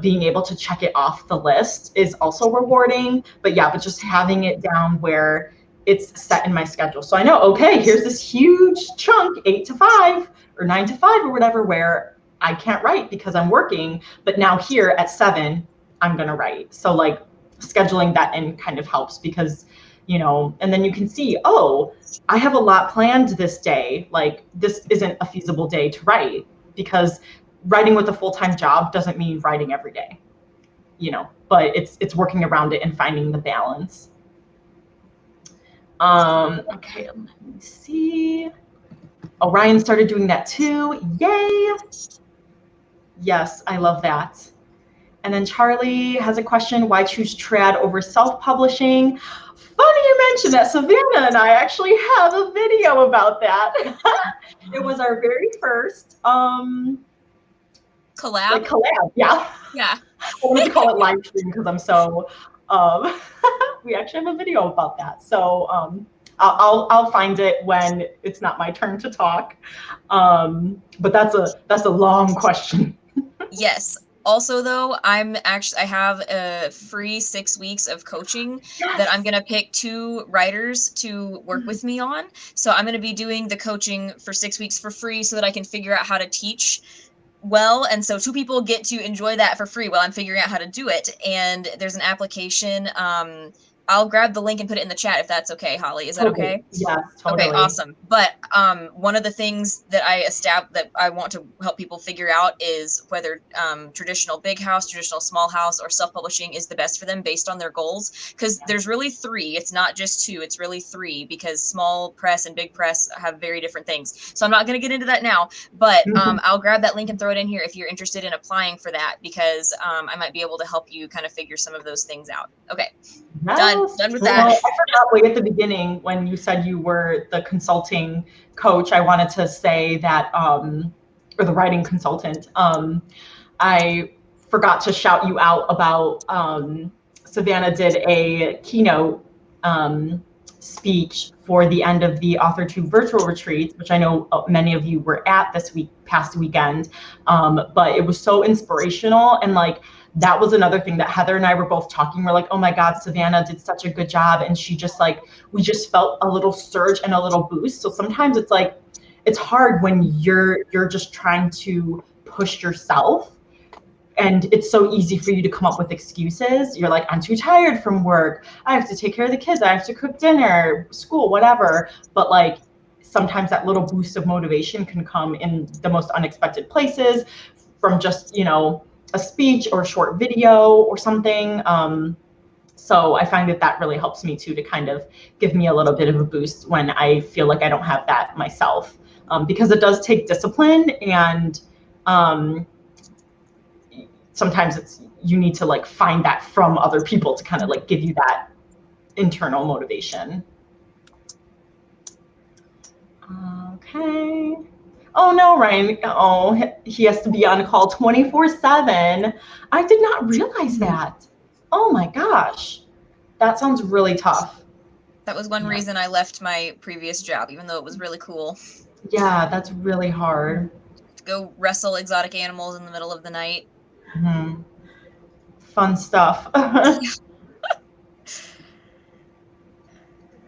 being able to check it off the list is also rewarding. But yeah, but just having it down where it's set in my schedule. So I know, okay, here's this huge chunk, 8 to 5 or 9 to 5 or whatever, where I can't write because I'm working. But now here at 7, I'm going to write. So like, scheduling that in kind of helps, because, you know, and then you can see, oh, I have a lot planned this day. Like, this isn't a feasible day to write, because writing with a full-time job doesn't mean writing every day, you know, but it's working around it and finding the balance. Okay, let me see. Oh, Ryan started doing that too. Yay. Yes, I love that. And then Charlie has a question, why choose trad over self-publishing? Funny you mentioned that. Savannah and I actually have a video about that. It was our very first collab. Like collab, yeah. Yeah. I wanted to call it live stream because I'm so we actually have a video about that. So I'll find it when it's not my turn to talk. But that's a long question. Yes. Also, though, I have a free 6 weeks of coaching that I'm going to pick 2 writers to work with me on. So I'm going to be doing the coaching for 6 weeks for free so that I can figure out how to teach well. And so 2 people get to enjoy that for free while I'm figuring out how to do it. And there's an application I'll grab the link and put it in the chat if that's okay, Holly. Is that okay? Yes, totally. Okay, awesome. But one of the things that I want to help people figure out is whether traditional big house, traditional small house, or self-publishing is the best for them based on their goals. Because there's really three. It's not just two. It's really three, because small press and big press have very different things. So I'm not going to get into that now, but I'll grab that link and throw it in here if you're interested in applying for that, because I might be able to help you kind of figure some of those things out. Okay. Yes. Done with that. Well, I forgot way at the beginning when you said you were the consulting coach. I wanted to say that, or the writing consultant. I forgot to shout you out about Savannah did a keynote speech for the end of the Author 2 virtual retreat, which I know many of you were at this past weekend. But it was so inspirational, and like, that was another thing that Heather and I were both talking. We're like, oh my God, Savannah did such a good job. And she just like, we just felt a little surge and a little boost. So sometimes it's like, it's hard when you're just trying to push yourself. And it's so easy for you to come up with excuses. You're like, I'm too tired from work. I have to take care of the kids. I have to cook dinner, school, whatever. But like, sometimes that little boost of motivation can come in the most unexpected places, from just, you know, a speech or a short video or something. So I find that really helps me too, to kind of give me a little bit of a boost when I feel like I don't have that myself, because it does take discipline, and sometimes you need to like find that from other people to kind of like give you that internal motivation. Okay. Oh no, Ryan. Oh, he has to be on call 24/7. I did not realize that. Oh my gosh. That sounds really tough. That was one reason I left my previous job, even though it was really cool. Yeah, that's really hard. To go wrestle exotic animals in the middle of the night. Mm-hmm. Fun stuff.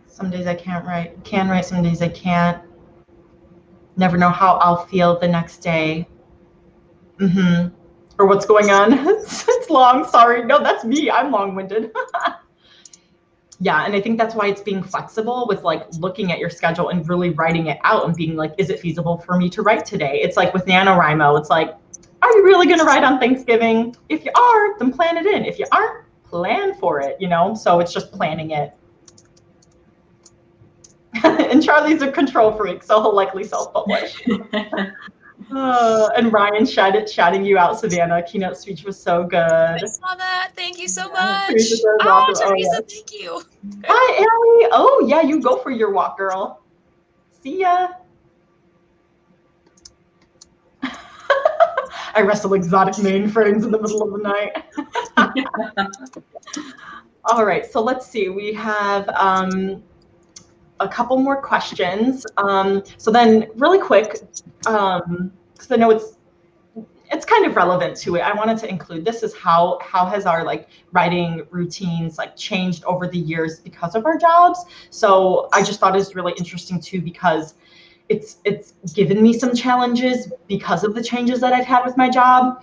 Some days I can write, some days I can't. Never know how I'll feel the next day. Or what's going on. It's long, sorry. No, that's me, I'm long-winded. Yeah, and I think that's why it's being flexible with like looking at your schedule and really writing it out and being like, is it feasible for me to write today? It's like with NaNoWriMo, it's like, are you really gonna write on Thanksgiving? If you are, then plan it in. If you aren't, plan for it, you know? So it's just planning it. And Charlie's a control freak, so he'll likely self-publish. And Ryan shouting you out, Savannah. Keynote speech was so good. I saw that. Thank you so much. Teresa, thank you. Hi, Ellie. Oh, yeah, you go for your walk, girl. See ya. I wrestle exotic mainframes in the middle of the night. All right, so let's see. We have a couple more questions. So then really quick, because I know it's kind of relevant to it. I wanted to include this, is how has our like writing routines like changed over the years because of our jobs. So I just thought it was really interesting too, because it's given me some challenges because of the changes that I've had with my job.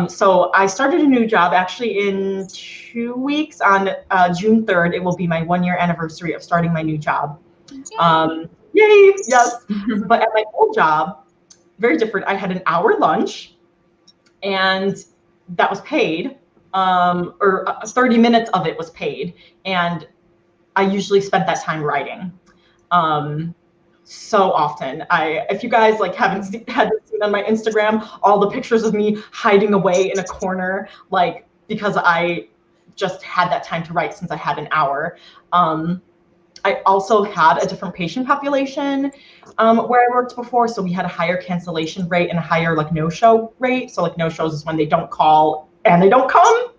So I started a new job actually in 2 weeks. On June 3rd, it will be my 1-year anniversary of starting my new job. Yay, yes. But at my old job, very different. I had an hour lunch, and that was paid, or 30 minutes of it was paid. And I usually spent that time writing. So often, if you guys like haven't seen on my Instagram, all the pictures of me hiding away in a corner, like, because I just had that time to write since I had an hour. I also had a different patient population where I worked before. So we had a higher cancellation rate and a higher like no-show rate. So like no-shows is when they don't call and they don't come.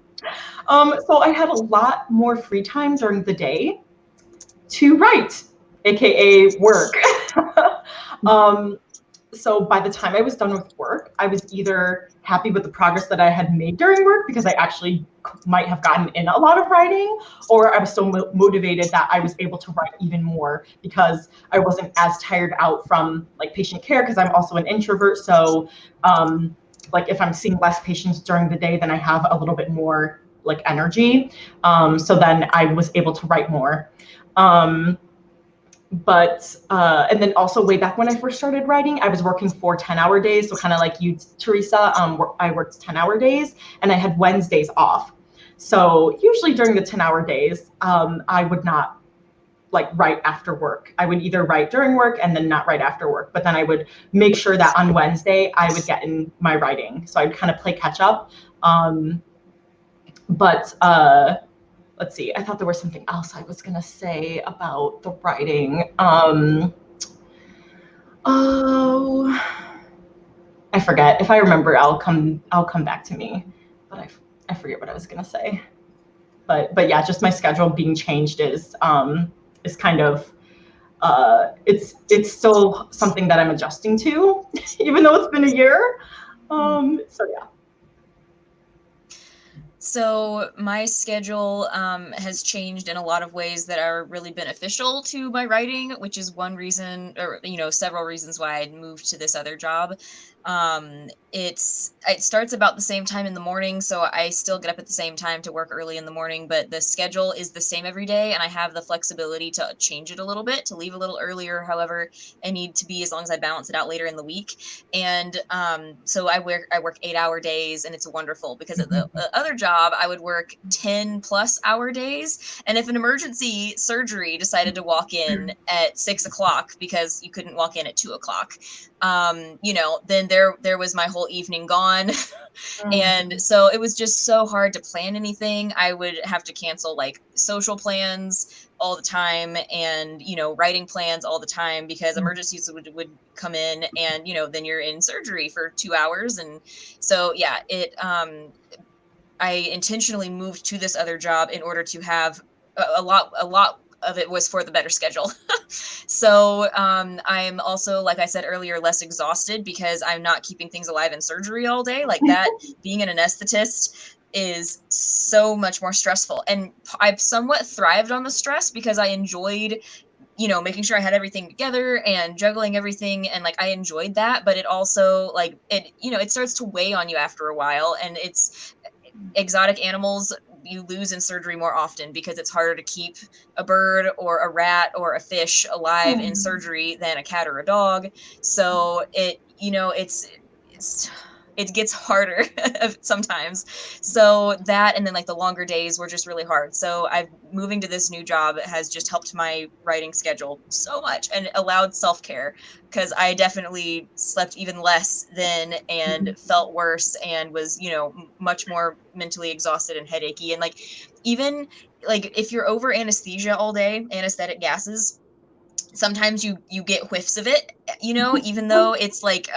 So I had a lot more free time during the day to write, AKA work. So by the time I was done with work, I was either happy with the progress that I had made during work, because I actually might have gotten in a lot of writing, or I was so motivated that I was able to write even more because I wasn't as tired out from like patient care, because I'm also an introvert. So like if I'm seeing less patients during the day, then I have a little bit more like energy. So then I was able to write more. But and then also way back when I first started writing, I was working 4 10-hour days. So kind of like you, Teresa, I worked 10-hour days and I had Wednesdays off. So usually during the 10-hour days, I would not like write after work. I would either write during work and then not write after work. But then I would make sure that on Wednesday I would get in my writing. So I'd kind of play catch up. Let's see, I thought there was something else I was gonna say about the writing. Oh, I forget. If I remember, I'll come back to me. But I forget what I was gonna say. But yeah, just my schedule being changed is kind of it's still something that I'm adjusting to, even though it's been a year. So yeah. So my schedule has changed in a lot of ways that are really beneficial to my writing, which is one reason, or several reasons why I moved to this other job. It starts about the same time in the morning, so I still get up at the same time to work early in the morning, but the schedule is the same every day, and I have the flexibility to change it a little bit, to leave a little earlier, however I need to be, as long as I balance it out later in the week. And so I work 8-hour days, and it's wonderful, because at the other job I would work 10-plus-hour days, and if an emergency surgery decided to walk in at 6 o'clock because you couldn't walk in at 2 o'clock, then there was my whole evening gone. And so it was just so hard to plan anything. I would have to cancel like social plans all the time, and writing plans all the time, because emergencies would come in, and then you're in surgery for 2 hours. And so yeah, I intentionally moved to this other job in order to have a lot of it was for the better schedule. So I'm also, like I said earlier, less exhausted because I'm not keeping things alive in surgery all day. Like that, being an anesthetist is so much more stressful. And I've somewhat thrived on the stress because I enjoyed, making sure I had everything together and juggling everything. And like, I enjoyed that, but it also like it starts to weigh on you after a while. And it's exotic animals you lose in surgery more often because it's harder to keep a bird or a rat or a fish alive in surgery than a cat or a dog. So it gets harder sometimes. So that, and then like the longer days were just really hard. So moving to this new job has just helped my writing schedule so much and allowed self-care, because I definitely slept even less then and felt worse and was, much more mentally exhausted and headachy. And like, even like if you're over anesthesia all day, anesthetic gases, sometimes you get whiffs of it, even though it's like,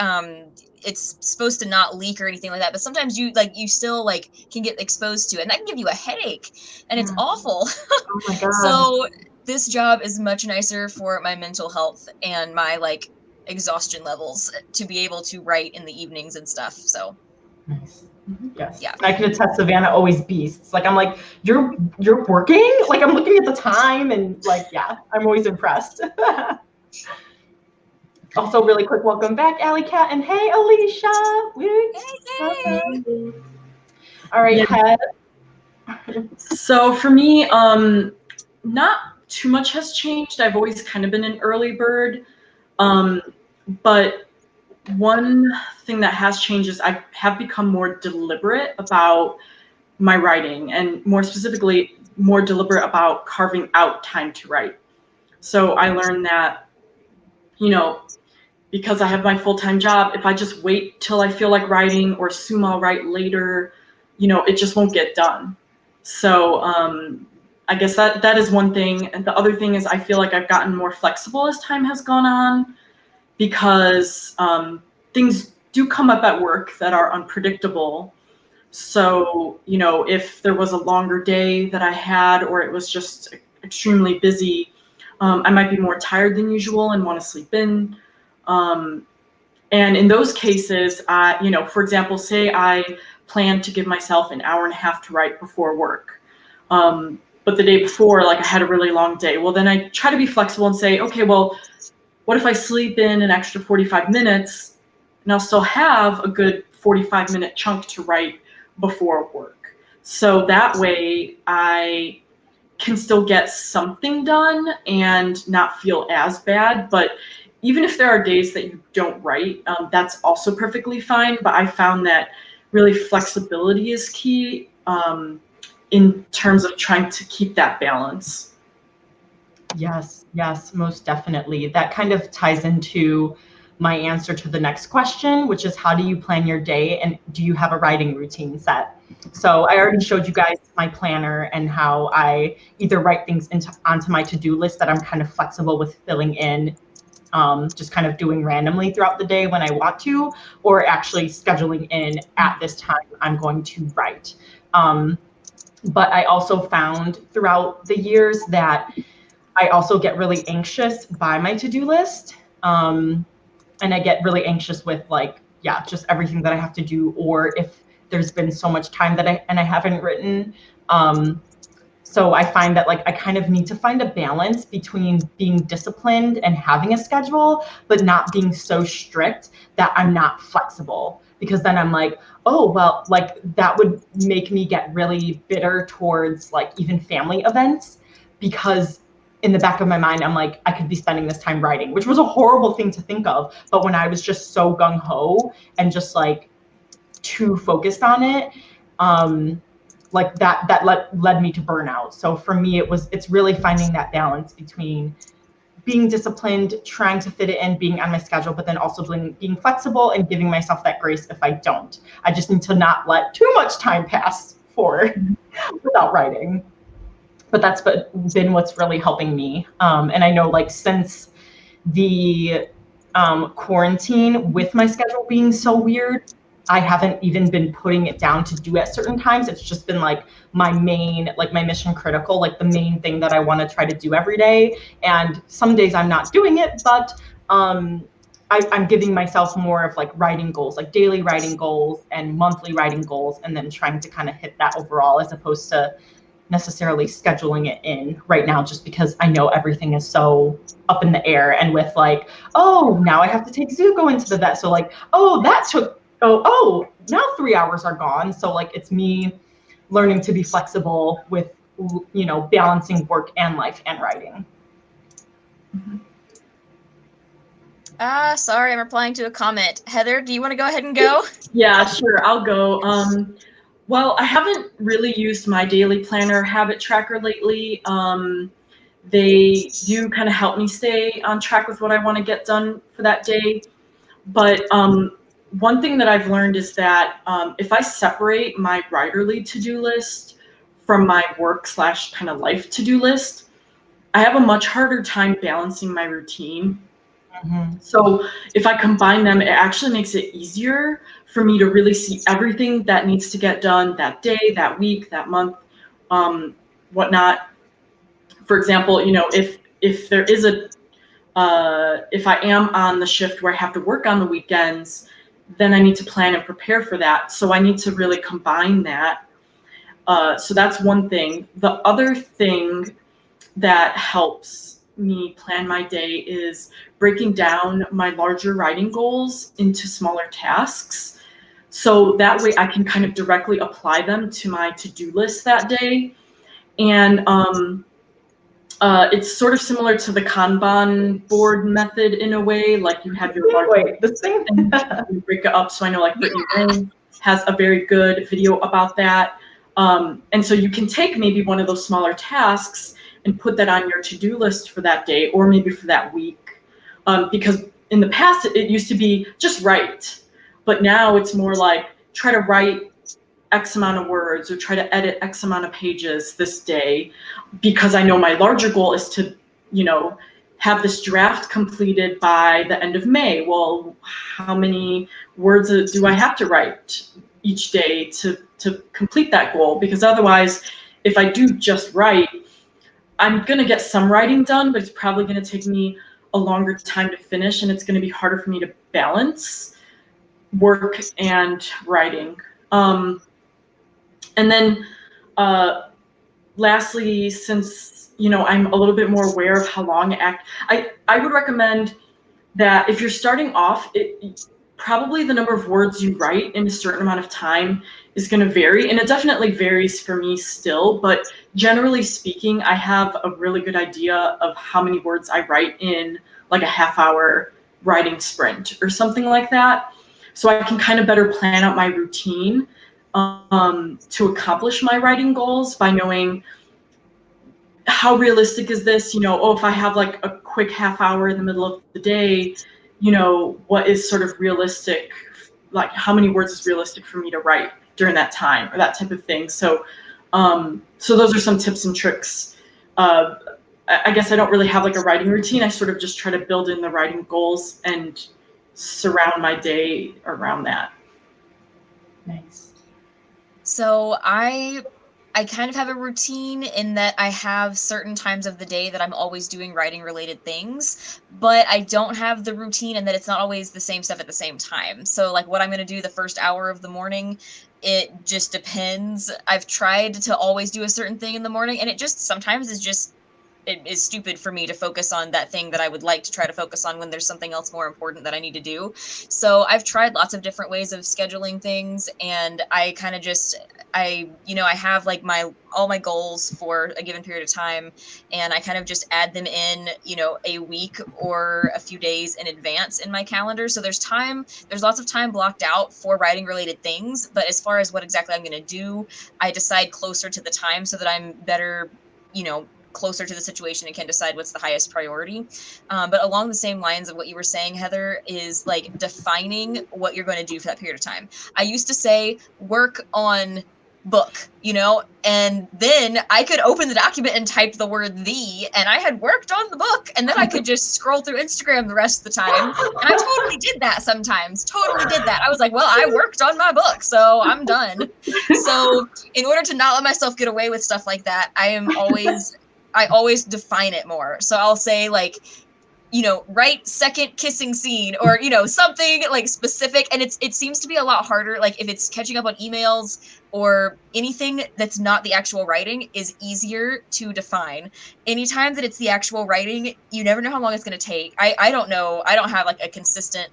it's supposed to not leak or anything like that, but sometimes you still like can get exposed to it, and that can give you a headache, and it's awful. Oh my God. So this job is much nicer for my mental health and my like exhaustion levels to be able to write in the evenings and stuff. So nice. Yes. Yeah. I can attest, Savannah always beasts. Like I'm like, you're working? Like I'm looking at the time and like, yeah, I'm always impressed. Also, really quick, welcome back, Alley Cat, and hey, Alicia. Hey. All right, Head. So for me, not too much has changed. I've always kind of been an early bird, but one thing that has changed is I have become more deliberate about my writing, and more specifically, more deliberate about carving out time to write. So I learned that, because I have my full-time job, if I just wait till I feel like writing or assume I'll write later, it just won't get done. So I guess that is one thing. And the other thing is I feel like I've gotten more flexible as time has gone on, because things do come up at work that are unpredictable. So, if there was a longer day that I had, or it was just extremely busy, I might be more tired than usual and want to sleep in. And in those cases, for example, say I plan to give myself an hour and a half to write before work. But the day before, like I had a really long day. Well, then I try to be flexible and say, okay, well, what if I sleep in an extra 45 minutes and I'll still have a good 45-minute chunk to write before work? So that way I can still get something done and not feel as bad. But even if there are days that you don't write, that's also perfectly fine. But I found that really flexibility is key in terms of trying to keep that balance. Yes, yes, most definitely. That kind of ties into my answer to the next question, which is how do you plan your day and do you have a writing routine set? So I already showed you guys my planner and how I either write things onto my to-do list that I'm kind of flexible with filling in, just kind of doing randomly throughout the day when I want to, or actually scheduling in at this time I'm going to write. But I also found throughout the years that I also get really anxious by my to-do list. And I get really anxious with like, yeah, just everything that I have to do, or if there's been so much time that I haven't written. So I find that like I kind of need to find a balance between being disciplined and having a schedule, but not being so strict that I'm not flexible. Because then I'm like, oh, well, like that would make me get really bitter towards like even family events, because in the back of my mind, I'm like, I could be spending this time writing, which was a horrible thing to think of. But when I was just so gung ho and just like too focused on it, like that led me to burnout. So for me, it's really finding that balance between being disciplined, trying to fit it in, being on my schedule, but then also being flexible and giving myself that grace if I don't. I just need to not let too much time pass without writing. But that's been what's really helping me. And I know like since the quarantine, with my schedule being so weird, I haven't even been putting it down to do at certain times. It's just been like my main, like my mission critical, like the main thing that I want to try to do every day. And some days I'm not doing it, but I'm giving myself more of like writing goals, like daily writing goals and monthly writing goals, and then trying to kind of hit that overall, as opposed to necessarily scheduling it in right now, just because I know everything is so up in the air. And with like, oh, now I have to take Zuko into the vet. So like, oh, that took, oh, now 3 hours are gone. So like, it's me learning to be flexible with, you know, balancing work and life and writing. Sorry, I'm replying to a comment. Heather, do you want to go ahead and go? Yeah, sure, I'll go. Well, I haven't really used my daily planner habit tracker lately. They do kind of help me stay on track with what I want to get done for that day. But one thing that I've learned is that if I separate my writerly to-do list from my work / kind of life to-do list, I have a much harder time balancing my routine. So if I combine them, it actually makes it easier for me to really see everything that needs to get done that day, that week, that month, whatnot. For example, you know, if there is if I am on the shift where I have to work on the weekends, then I need to plan and prepare for that. So I need to really combine that. So that's one thing. The other thing that helps me plan my day is breaking down my larger writing goals into smaller tasks. So that way I can kind of directly apply them to my to-do list that day. And it's sort of similar to the Kanban board method in a way, like you have your large this thing and you break it up. So I know like Brittany Lynn has a very good video about that. And so you can take maybe one of those smaller tasks and put that on your to-do list for that day, or maybe for that week. Because in the past, it used to be just write, but now it's more like try to write X amount of words or try to edit X amount of pages this day, because I know my larger goal is to, you know, have this draft completed by the end of May. Well, how many words do I have to write each day to complete that goal? Because otherwise, if I do just write, I'm going to get some writing done, but it's probably going to take me a longer time to finish, and it's going to be harder for me to balance work and writing. And then lastly, since, you know, I'm a little bit more aware of how long I would recommend that if you're starting off, probably the number of words you write in a certain amount of time is going to vary, and it definitely varies for me still, but generally speaking, I have a really good idea of how many words I write in like a half-hour writing sprint or something like that. So I can kind of better plan out my routine to accomplish my writing goals by knowing how realistic is this, if I have like a quick half hour in the middle of the day, what is sort of realistic, like how many words is realistic for me to write during that time or that type of thing. So those are some tips and tricks. I guess I don't really have like a writing routine. I sort of just try to build in the writing goals and surround my day around that. Nice. So I kind of have a routine in that I have certain times of the day that I'm always doing writing related things, but I don't have the routine in that it's not always the same stuff at the same time. So like what I'm going to do the first hour of the morning, it just depends. I've tried to always do a certain thing in the morning, and it just sometimes is just, it is stupid for me to focus on that thing that I would like to try to focus on when there's something else more important that I need to do. So I've tried lots of different ways of scheduling things, and I kind of just, I have like all my goals for a given period of time, and I kind of just add them in, a week or a few days in advance in my calendar. So there's lots of time blocked out for writing related things, but as far as what exactly I'm going to do, I decide closer to the time so that I'm better, closer to the situation and can decide what's the highest priority. But along the same lines of what you were saying, Heather, is like defining what you're going to do for that period of time. I used to say work on book, and then I could open the document and type the word "the," and I had worked on the book, and then I could just scroll through Instagram the rest of the time. And I totally did that sometimes. Totally did that. I was like, well, I worked on my book, so I'm done. So in order to not let myself get away with stuff like that, I always define it more. So I'll say like, write second kissing scene, or, something like specific. And it seems to be a lot harder. Like if it's catching up on emails or anything that's not the actual writing is easier to define. Anytime that it's the actual writing, you never know how long it's going to take. I don't know. I don't have like a consistent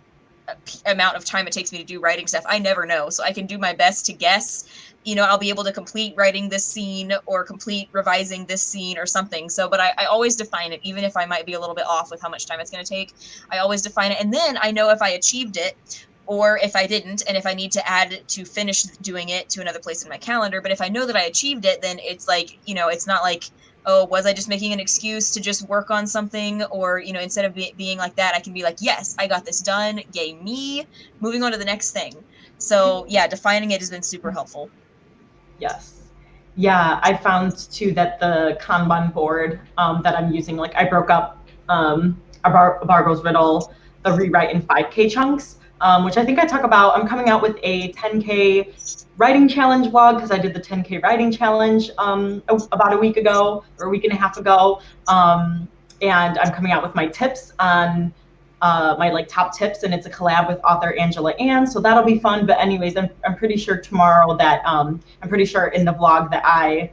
amount of time it takes me to do writing stuff. I never know. So I can do my best to guess, I'll be able to complete writing this scene or complete revising this scene or something. So, but I always define it, even if I might be a little bit off with how much time it's going to take. I always define it. And then I know if I achieved it or if I didn't, and if I need to add to finish doing it to another place in my calendar. But if I know that I achieved it, then it's like, it's not like, oh, was I just making an excuse to just work on something? Or, instead of being like that, I can be like, yes, I got this done. Yay me. Moving on to the next thing. So yeah, defining it has been super helpful. Yes. Yeah, I found too that the Kanban board that I'm using, like I broke up a Bargo's Riddle, the rewrite in 5K chunks, which I think I talk about. I'm coming out with a 10K writing challenge vlog because I did the 10K writing challenge about a week ago or a week and a half ago. And I'm coming out with my tips on my like top tips, and it's a collab with author Angela Ann, so that'll be fun. But anyways, I'm pretty sure tomorrow that I'm pretty sure in the vlog that I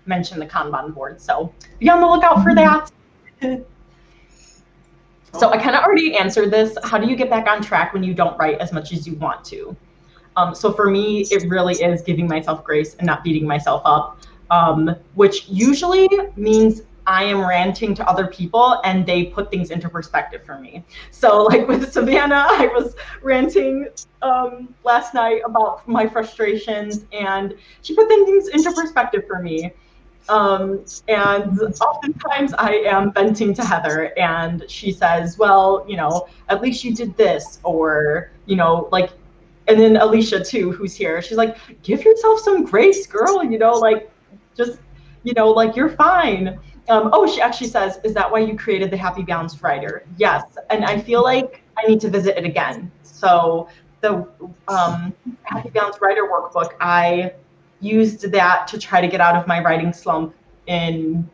mentioned the Kanban board, so be on the lookout for that. So I kind of already answered this. How do you get back on track when you don't write as much as you want to? So for me, it really is giving myself grace and not beating myself up, which usually means I am ranting to other people and they put things into perspective for me. So like with Savannah, I was ranting last night about my frustrations, and she put things into perspective for me. And oftentimes I am venting to Heather and she says, well, at least you did this, or, like, and then Alicia too, who's here, she's like, give yourself some grace, girl, like, just, like, you're fine. Oh, she actually says, is that why you created the Happy Balanced Writer? Yes, and I feel like I need to visit it again. So the Happy Balanced Writer workbook, I used that to try to get out of my writing slump in,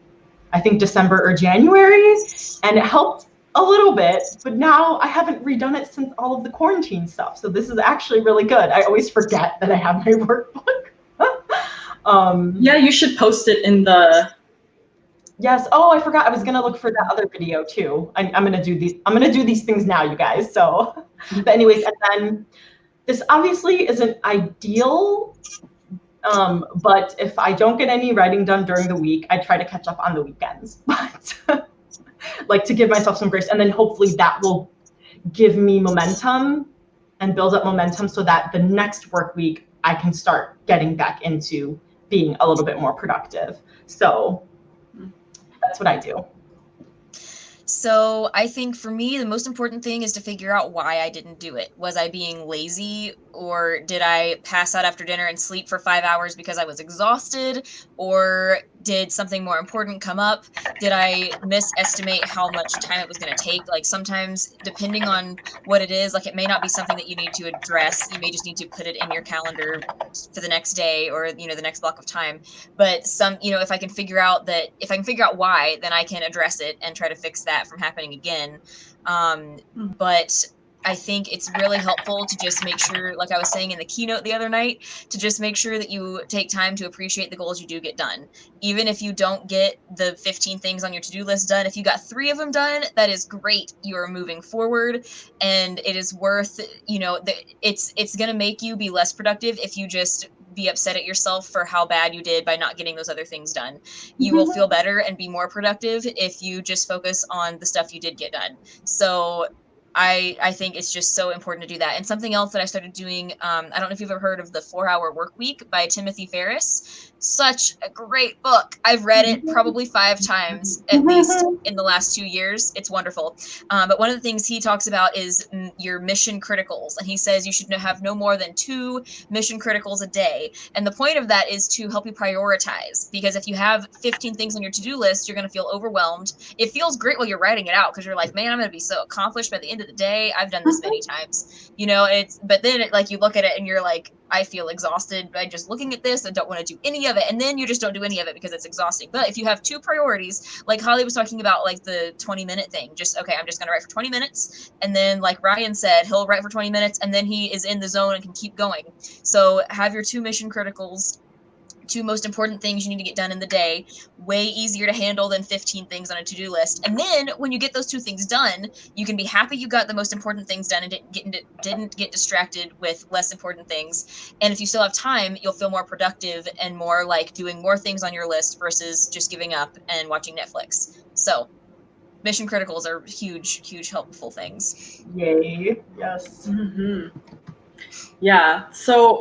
I think, December or January, and it helped a little bit, but now I haven't redone it since all of the quarantine stuff. So this is actually really good. I always forget that I have my workbook. Yeah, you should post it in the... Yes. Oh, I forgot. I was gonna look for that other video too. I'm gonna do these. I'm gonna do these things now, you guys. So But anyways, and then this obviously isn't ideal, but if I don't get any writing done during the week, I try to catch up on the weekends. But like to give myself some grace, and then hopefully that will give me momentum and build up momentum so that the next work week I can start getting back into being a little bit more productive. So that's what I do. So I think for me, the most important thing is to figure out why I didn't do it. Was I being lazy, or did I pass out after dinner and sleep for 5 hours because I was exhausted, or did something more important come up? Did I misestimate how much time it was going to take? Like sometimes, depending on what it is, like it may not be something that you need to address. You may just need to put it in your calendar for the next day or, you know, the next block of time. But some, you know, if I can figure out why, then I can address it and try to fix that from happening again. But I think it's really helpful to just make sure, like I was saying in the keynote the other night, to just make sure that you take time to appreciate the goals you do get done. Even if you don't get the 15 things on your to-do list done, if you got 3 of them done, that is great. You are moving forward, and it is worth, you know, it's going to make you be less productive if you just be upset at yourself for how bad you did by not getting those other things done. You will feel better and be more productive if you just focus on the stuff you did get done. So I think it's just so important to do that. And something else that I started doing, I don't know if you've ever heard of The 4-Hour Workweek by Timothy Ferriss. Such a great book. I've read it probably 5 times at least in the last 2 years. It's wonderful. But one of the things he talks about is your mission criticals. And he says you should have no more than 2 mission criticals a day. And the point of that is to help you prioritize. Because if you have 15 things on your to-do list, you're going to feel overwhelmed. It feels great while you're writing it out because you're like, man, I'm going to be so accomplished by the end of the day. I've done this many times, you know. But then like you look at it and you're like, I feel exhausted by just looking at this. I don't want to do any of it. And then you just don't do any of it because it's exhausting. But if you have 2 priorities, like Holly was talking about, like the 20-minute thing, just, okay, I'm just going to write for 20 minutes. And then like Ryan said, he'll write for 20 minutes and then he is in the zone and can keep going. So have your 2 mission criticals, 2 most important things you need to get done in the day, way easier to handle than 15 things on a to-do list. And then when you get those 2 things done, you can be happy you got the most important things done and didn't get distracted with less important things. And if you still have time, you'll feel more productive and more like doing more things on your list versus just giving up and watching Netflix. So mission criticals are huge helpful things. Yay. Yes. Yeah. So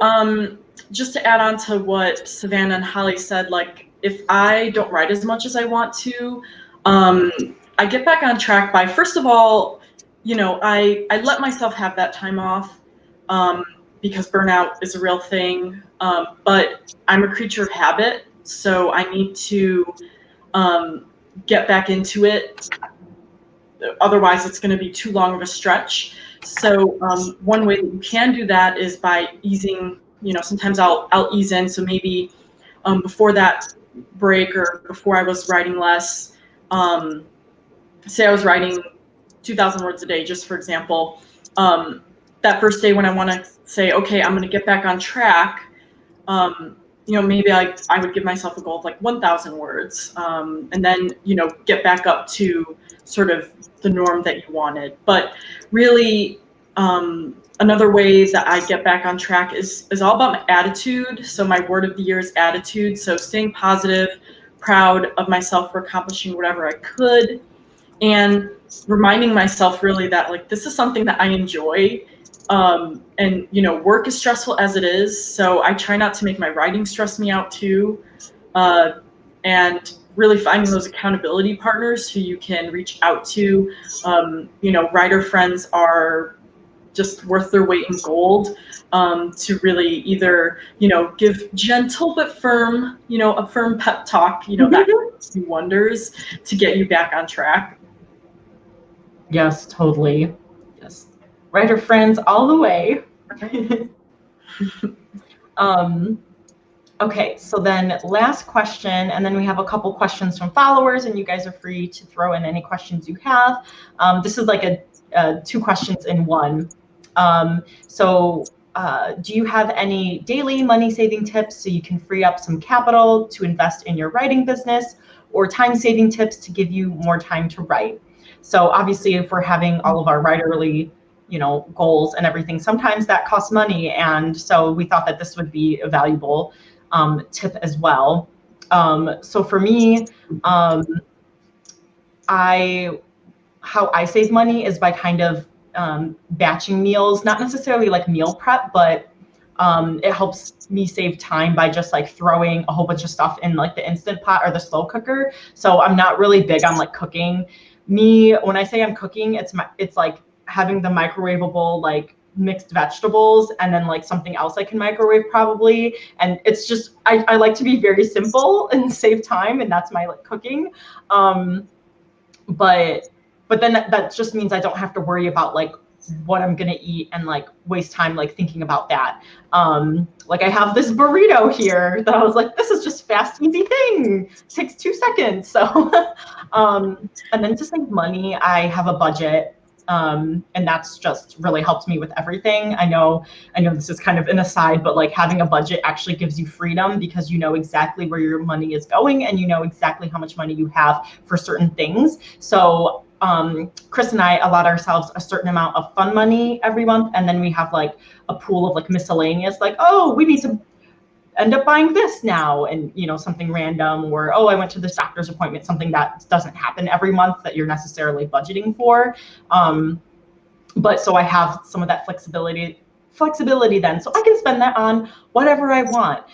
just to add on to what Savannah and Holly said, like if I don't write as much as I want to, I get back on track by, first of all, you know, I let myself have that time off because burnout is a real thing. But I'm a creature of habit, so I need to get back into it. Otherwise, it's going to be too long of a stretch. So one way that you can do that is by easing. You know, sometimes I'll ease in. So maybe before that break or before I was writing less, say I was writing 2,000 words a day, just for example, that first day when I want to say, okay, I'm going to get back on track, you know, maybe I would give myself a goal of like 1,000 words and then, you know, get back up to sort of the norm that you wanted. But really, another way that I get back on track is all about my attitude. So my word of the year is attitude. So staying positive, proud of myself for accomplishing whatever I could, and reminding myself really that like this is something that I enjoy. And you know, work is stressful as it is. So I try not to make my writing stress me out too. And really finding those accountability partners who you can reach out to. You know, writer friends are just worth their weight in gold to really either, you know, give gentle but firm, you know, a firm pep talk, you know, that can do wonders to get you back on track. Yes, totally. Yes. Writer friends all the way. Okay, so then last question, and then we have a couple questions from followers, and you guys are free to throw in any questions you have. This is like a 2 questions in one. Do you have any daily money saving tips so you can free up some capital to invest in your writing business, or time saving tips to give you more time to write? So obviously if we're having all of our writerly goals and everything. Sometimes that costs money. And so we thought that this would be a valuable tip as well. So for me, how I save money is by kind of batching meals, not necessarily like meal prep, but it helps me save time by just like throwing a whole bunch of stuff in like the Instant Pot or the slow cooker. So I'm not really big on like cooking. When I say I'm cooking, it's like having the microwavable like mixed vegetables and then like something else I can microwave probably. And it's just, I like to be very simple and save time, and that's my like cooking. But then that just means I don't have to worry about like what I'm gonna eat and like waste time like thinking about that. Like I have this burrito here that I was like, this is just fast, easy thing. It takes 2 seconds. So, and then to save money, I have a budget. And that's just really helped me with everything. I know this is kind of an aside, but like having a budget actually gives you freedom because you know exactly where your money is going and you know exactly how much money you have for certain things. So Chris and I allot ourselves a certain amount of fun money every month, and then we have like a pool of like miscellaneous, like, oh, we need to end up buying this now, and something random, or oh, I went to this doctor's appointment, something that doesn't happen every month that you're necessarily budgeting for. But so I have some of that flexibility then, so I can spend that on whatever I want,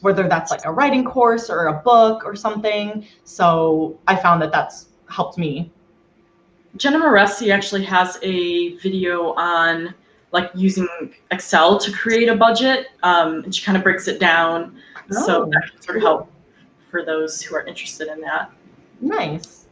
whether that's like a writing course or a book or something. So I found that that's helped me. Jenna Moresi actually has a video on like using Excel to create a budget, and she kind of breaks it down. Oh, so that can sort of help for those who are interested in that. Nice.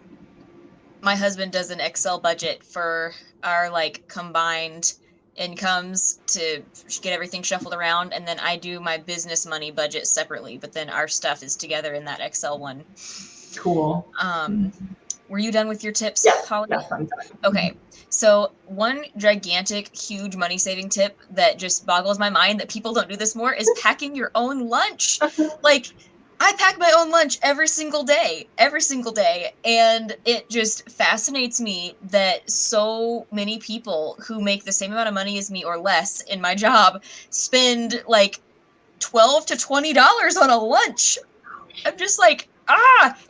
My husband does an Excel budget for our like combined incomes to get everything shuffled around, and then I do my business money budget separately, but then our stuff is together in that Excel one. Cool. Were you done with your tips, Yes, Holly? yes, I'm done. Okay. So one gigantic, huge money-saving tip that just boggles my mind that people don't do this more is packing your own lunch. Like, I pack my own lunch every single day, and it just fascinates me that so many people who make the same amount of money as me or less in my job spend like $12 to $20 on a lunch. I'm just like,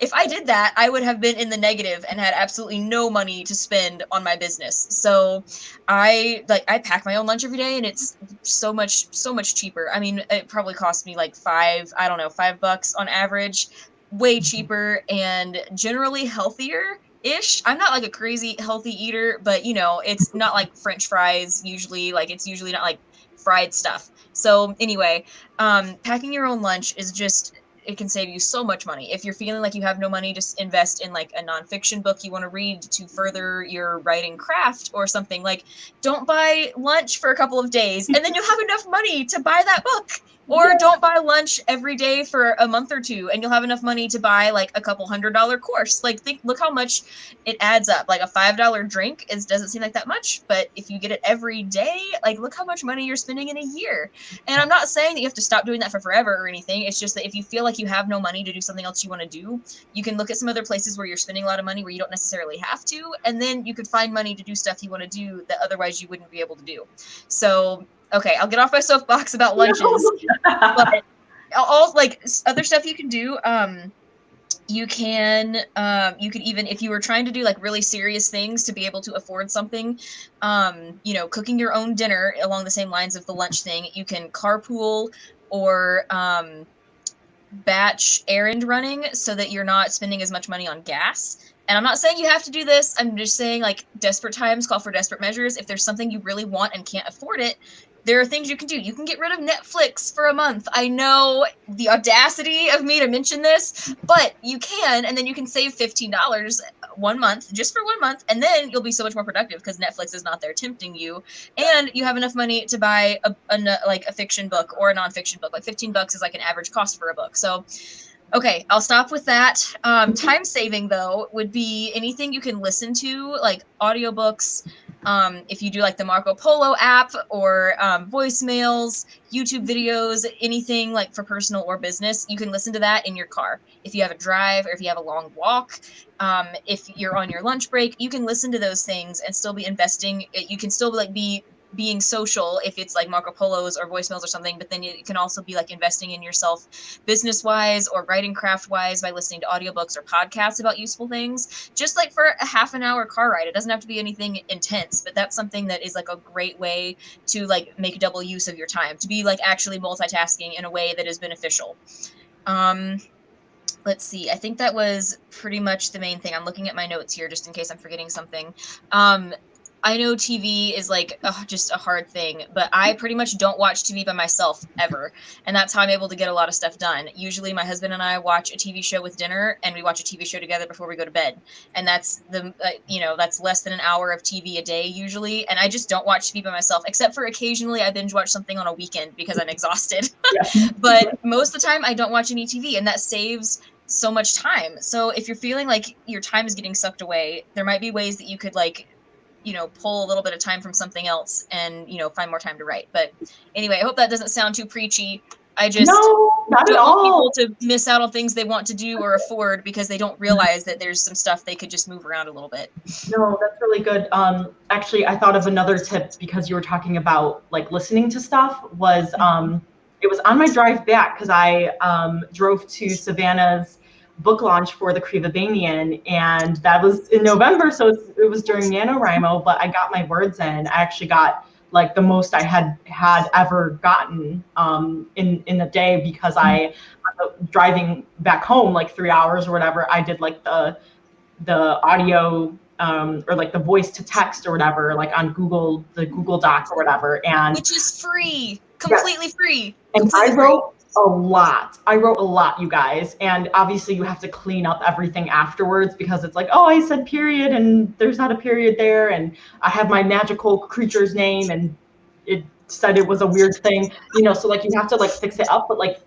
if I did that, I would have been in the negative and had absolutely no money to spend on my business. So I pack my own lunch every day, and it's so much cheaper. I mean, it probably cost me like $5 on average, way cheaper and generally healthier-ish. I'm not like a crazy healthy eater, but it's not like French fries usually. Like it's usually not like fried stuff. So anyway, packing your own lunch is just, it can save you so much money. If you're feeling like you have no money to invest in like a nonfiction book you want to read to further your writing craft or something, like don't buy lunch for a couple of days and then you'll have enough money to buy that book. Or don't buy lunch every day for a month or two and you'll have enough money to buy like a couple $100 course. Like look how much it adds up. Like a $5 drink doesn't seem like that much, but if you get it every day, like look how much money you're spending in a year. And I'm not saying that you have to stop doing that for forever or anything. It's just that if you feel like you have no money to do something else you want to do, you can look at some other places where you're spending a lot of money where you don't necessarily have to, and then you could find money to do stuff you want to do that otherwise you wouldn't be able to do. So okay, I'll get off my soapbox about lunches, but all like other stuff you can do. You can even, if you were trying to do like really serious things to be able to afford something, cooking your own dinner along the same lines of the lunch thing, you can carpool or batch errand running so that you're not spending as much money on gas. And I'm not saying you have to do this. I'm just saying like desperate times call for desperate measures. If there's something you really want and can't afford it, there are things you can do. You can get rid of Netflix for a month. I know the audacity of me to mention this, but you can, and then you can save $15 1 month, just for 1 month, and then you'll be so much more productive because Netflix is not there tempting you, and you have enough money to buy a fiction book or a nonfiction book. Like $15 is like an average cost for a book. So okay, I'll stop with that. Time saving though would be anything you can listen to, like audiobooks, If you do like the Marco Polo app or voicemails, YouTube videos, anything like for personal or business, you can listen to that in your car. If you have a drive or if you have a long walk, if you're on your lunch break, you can listen to those things and still be investing. You can still like be being social if it's like Marco Polos or voicemails or something, but then you can also be like investing in yourself business wise or writing craft wise by listening to audiobooks or podcasts about useful things, just like for a half an hour car ride. It doesn't have to be anything intense, but that's something that is like a great way to like make double use of your time, to be like actually multitasking in a way that is beneficial. Let's see. I think that was pretty much the main thing. I'm looking at my notes here just in case I'm forgetting something. I know TV is like just a hard thing, but I pretty much don't watch TV by myself ever. And that's how I'm able to get a lot of stuff done. Usually my husband and I watch a TV show with dinner, and we watch a TV show together before we go to bed. And that's that's less than an hour of TV a day usually. And I just don't watch TV by myself, except for occasionally I binge watch something on a weekend because I'm exhausted. Yeah. But most of the time I don't watch any TV, and that saves so much time. So if you're feeling like your time is getting sucked away, there might be ways that you could pull a little bit of time from something else and, find more time to write. But anyway, I hope that doesn't sound too preachy. I just don't want people to miss out on things they want to do or afford because they don't realize that there's some stuff they could just move around a little bit. No, that's really good. Actually, I thought of another tip because you were talking about like listening to stuff was, it was on my drive back because I drove to Savannah's book launch for the Crevabanian, and that was in November, so it was during NaNoWriMo, but I got my words in. I actually got like the most I had ever gotten in a day because I driving back home like 3 hours or whatever, I did like the audio or like the voice to text or whatever, like on the Google Docs or whatever, and which is free, completely free. And I wrote a lot, you guys. And obviously you have to clean up everything afterwards because it's like, oh, I said period and there's not a period there. And I have my magical creature's name and it said it was a weird thing, so like you have to like fix it up, but like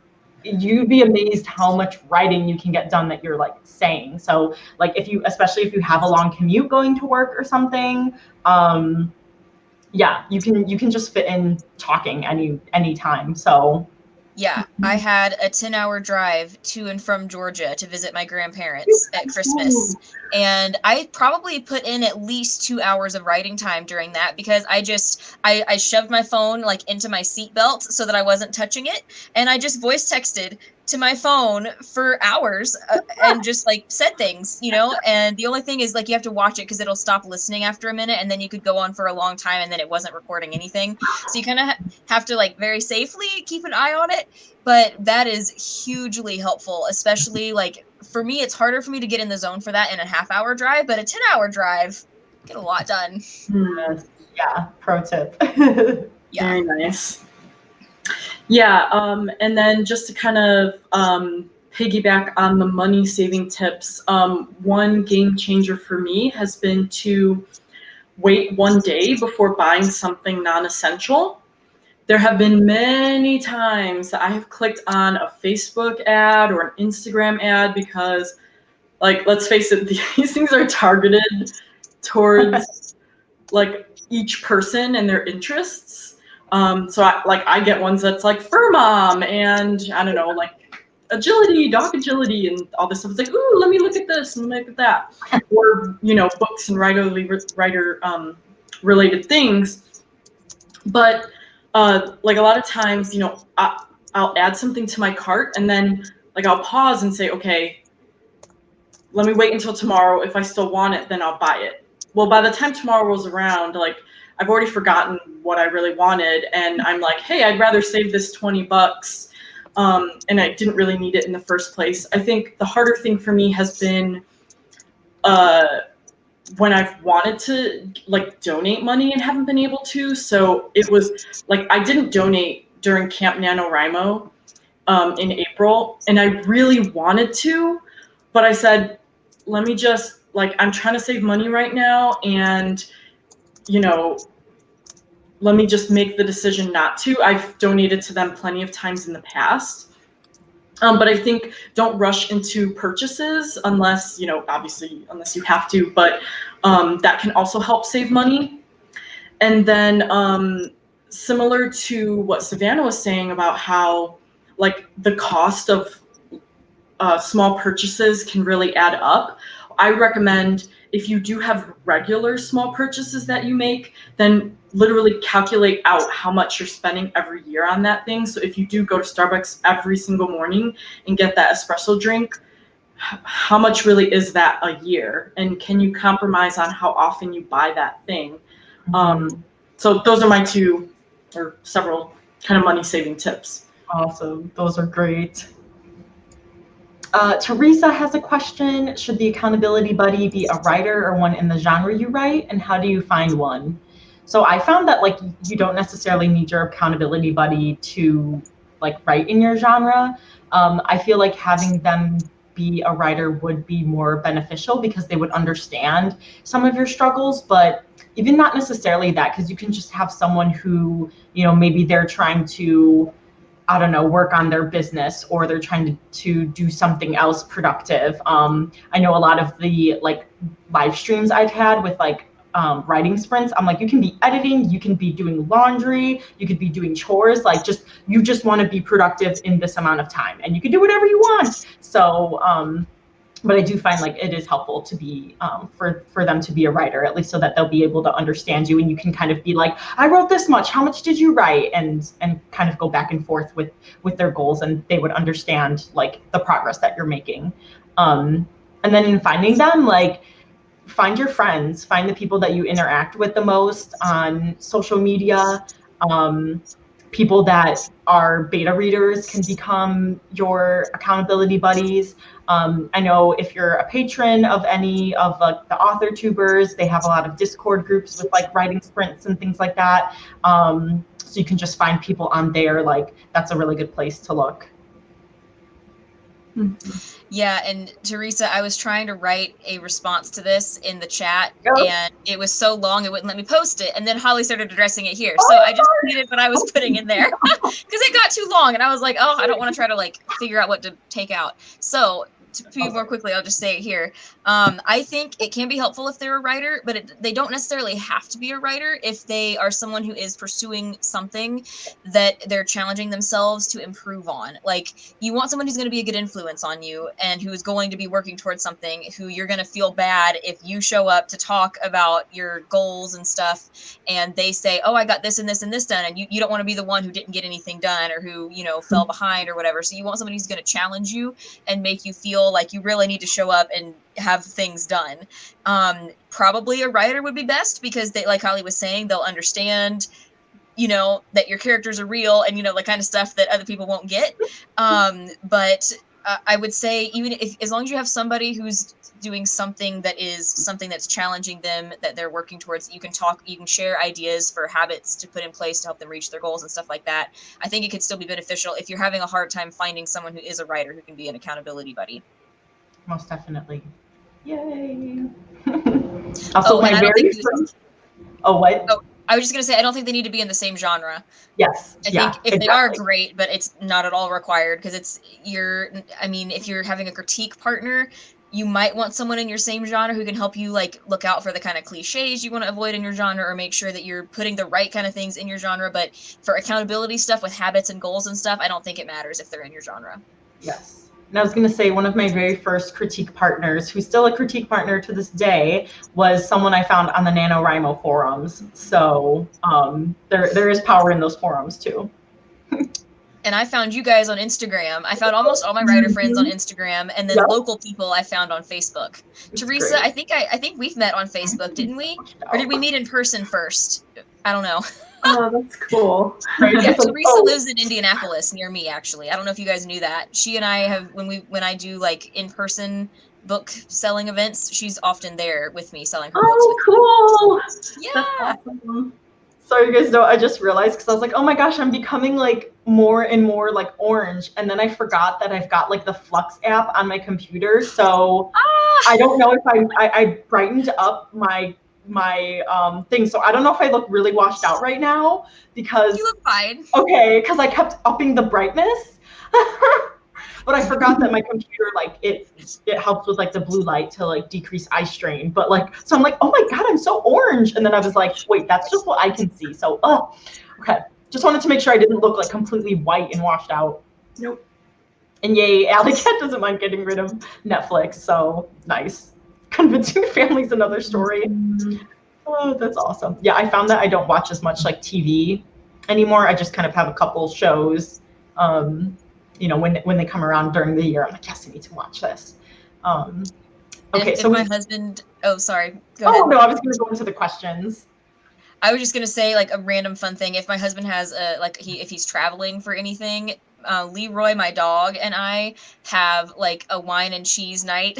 you'd be amazed how much writing you can get done that you're like saying. So like especially if you have a long commute going to work or something, yeah, you can just fit in talking any time. So yeah, I had a 10-hour drive to and from Georgia to visit my grandparents at Christmas. And I probably put in at least 2 hours of writing time during that because I shoved my phone like into my seatbelt so that I wasn't touching it. And I just voice texted to my phone for hours and just like said things, and the only thing is like you have to watch it because it'll stop listening after a minute and then you could go on for a long time and then it wasn't recording anything. So you kind of have to like very safely keep an eye on it. But that is hugely helpful, especially like for me, it's harder for me to get in the zone for that in a half-hour drive, but a 10-hour drive, get a lot done. Yeah, pro tip. Yeah. Very nice. Yeah, and then just to kind of piggyback on the money saving tips, one game changer for me has been to wait one day before buying something non-essential. There have been many times that I have clicked on a Facebook ad or an Instagram ad because, like, let's face it, these things are targeted towards like each person and their interests. So I get ones that's like fur mom and I don't know, like agility, dog agility, and all this stuff. It's like, ooh, let me look at this and look at that, or books and writer related things. But like a lot of times, I'll add something to my cart and then like I'll pause and say, okay, let me wait until tomorrow. If I still want it, then I'll buy it. Well, by the time tomorrow rolls around, like I've already forgotten what I really wanted, and I'm like, hey, I'd rather save this $20, and I didn't really need it in the first place. I think the harder thing for me has been when I've wanted to like donate money and haven't been able to. So it was like I didn't donate during Camp NaNoWriMo in April, and I really wanted to, but I said, let me just I'm trying to save money right now, and let me just make the decision not to. I've donated to them plenty of times in the past. But I think don't rush into purchases unless, obviously, unless you have to, but that can also help save money. And then similar to what Savannah was saying about how like the cost of small purchases can really add up, I recommend if you do have regular small purchases that you make, then literally calculate out how much you're spending every year on that thing. So if you do go to Starbucks every single morning and get that espresso drink, how much really is that a year? And can you compromise on how often you buy that thing? So those are my two or several kind of money saving tips. Awesome. Those are great. Teresa has a question. Should the accountability buddy be a writer or one in the genre you write? And how do you find one? So I found that like you don't necessarily need your accountability buddy to like write in your genre. I feel like having them be a writer would be more beneficial because they would understand some of your struggles, but even not necessarily that, because you can just have someone who, you know, maybe they're trying to, I don't know, work on their business, or they're trying to do something else productive. I know a lot of the like live streams I've had with like writing sprints, I'm like, you can be editing, you can be doing laundry, you could be doing chores, like you just want to be productive in this amount of time, and you can do whatever you want. So but I do find like it is helpful to be for them to be a writer, at least so that they'll be able to understand you, and you can kind of be like, I wrote this much, how much did you write, and kind of go back and forth with their goals, and they would understand like the progress that you're making. And then in finding them, like find your friends, find the people that you interact with the most on social media. People that are beta readers can become your accountability buddies. I know if you're a patron of any of like the author tubers, they have a lot of Discord groups with like writing sprints and things like that. So you can just find people on there. Like that's a really good place to look. Yeah, and Teresa, I was trying to write a response to this in the chat, and it was so long it wouldn't let me post it, and then Holly started addressing it here, so I just deleted what I was putting in there because it got too long, and I was like, oh, I don't want to try to like figure out what to take out. So to be more quickly, I'll just say it here. I think it can be helpful if they're a writer, but they don't necessarily have to be a writer if they are someone who is pursuing something that they're challenging themselves to improve on. Like, you want someone who's going to be a good influence on you and who is going to be working towards something, who you're going to feel bad if you show up to talk about your goals and stuff and they say, oh, I got this and this and this done, and you don't want to be the one who didn't get anything done or who, you know, fell behind or whatever. So you want somebody who's going to challenge you and make you feel like you really need to show up and have things done. Probably a writer would be best because they, like Holly was saying, they'll understand, you know, that your characters are real and, you know, the kind of stuff that other people won't get. But I would say even if, as long as you have somebody who's doing something that's challenging them, that they're working towards, you can share ideas for habits to put in place to help them reach their goals and stuff like that. I think it could still be beneficial if you're having a hard time finding someone who is a writer who can be an accountability buddy. Most definitely. Yay. Also, my very first. Oh, what? Oh, I was just gonna say, I don't think they need to be in the same genre. Yes. I think if they are, great, but it's not at all required because if you're having a critique partner, you might want someone in your same genre who can help you like look out for the kind of cliches you want to avoid in your genre, or make sure that you're putting the right kind of things in your genre. But for accountability stuff with habits and goals and stuff, I don't think it matters if they're in your genre. Yes. And I was going to say, one of my very first critique partners, who's still a critique partner to this day, was someone I found on the NaNoWriMo forums. So there is power in those forums too. And I found you guys on Instagram. I found almost all my writer friends on Instagram, and then local people I found on Facebook. That's Teresa, great. I think we've met on Facebook, didn't we? Or did we meet in person first? I don't know. Oh, that's cool. Yeah, Teresa lives in Indianapolis near me, actually. I don't know if you guys knew that. She and I have, when I do like in-person book selling events, she's often there with me selling her books with cool. Me. Yeah. That's awesome. Sorry, you guys know, I just realized, because I was like, oh my gosh, I'm becoming like more and more like orange. And then I forgot that I've got like the Flux app on my computer. So I don't know if I brightened up my thing. So I don't know if I look really washed out right now, because you look fine. Okay, because I kept upping the brightness. But I forgot that my computer, like it helps with like the blue light to like decrease eye strain. But like, so I'm like, oh my God, I'm so orange. And then I was like, wait, that's just what I can see. So, okay. Just wanted to make sure I didn't look like completely white and washed out. Nope. And yay, Alley Cat doesn't mind getting rid of Netflix. So nice. Convincing Family's another story. Oh, that's awesome. Yeah, I found that I don't watch as much like TV anymore. I just kind of have a couple shows, you know, when they come around during the year, I'm like, yes, I need to watch this. Okay, so my husband, oh, sorry, go ahead. Oh, no, I was going to go into the questions. I was just going to say like a random fun thing. If my husband has if he's traveling for anything, Leroy, my dog, and I have like a wine and cheese night.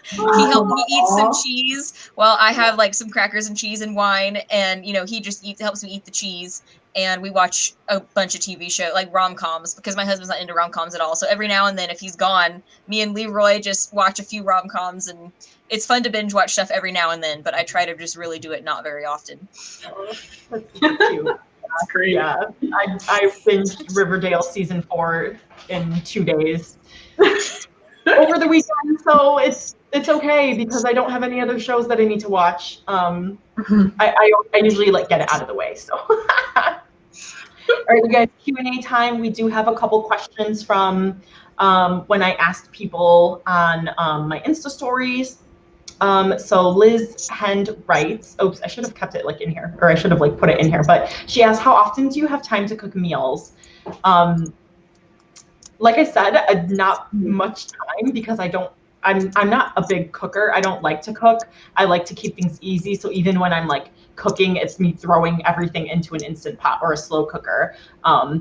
He helped me eat some cheese while I have like some crackers and cheese and wine, and you know, he just helps me eat the cheese, and we watch a bunch of TV shows like rom-coms because my husband's not into rom-coms at all. So every now and then, if he's gone, me and Leroy just watch a few rom-coms, and it's fun to binge watch stuff every now and then, but I try to just really do it not very often. Oh, that's cute. That's great. Yeah, I binged Riverdale season 4 in 2 days over the weekend, so it's okay because I don't have any other shows that I need to watch. I usually like get it out of the way. So, all right, you guys, Q&A time. We do have a couple questions from when I asked people on my Insta stories. So Liz Hend writes, oops, I should have kept it like in here, or I should have like put it in here, but she asks, how often do you have time to cook meals? Like I said, not much time because I'm not a big cooker. I don't like to cook. I like to keep things easy. So even when I'm like cooking, it's me throwing everything into an Instant Pot or a slow cooker,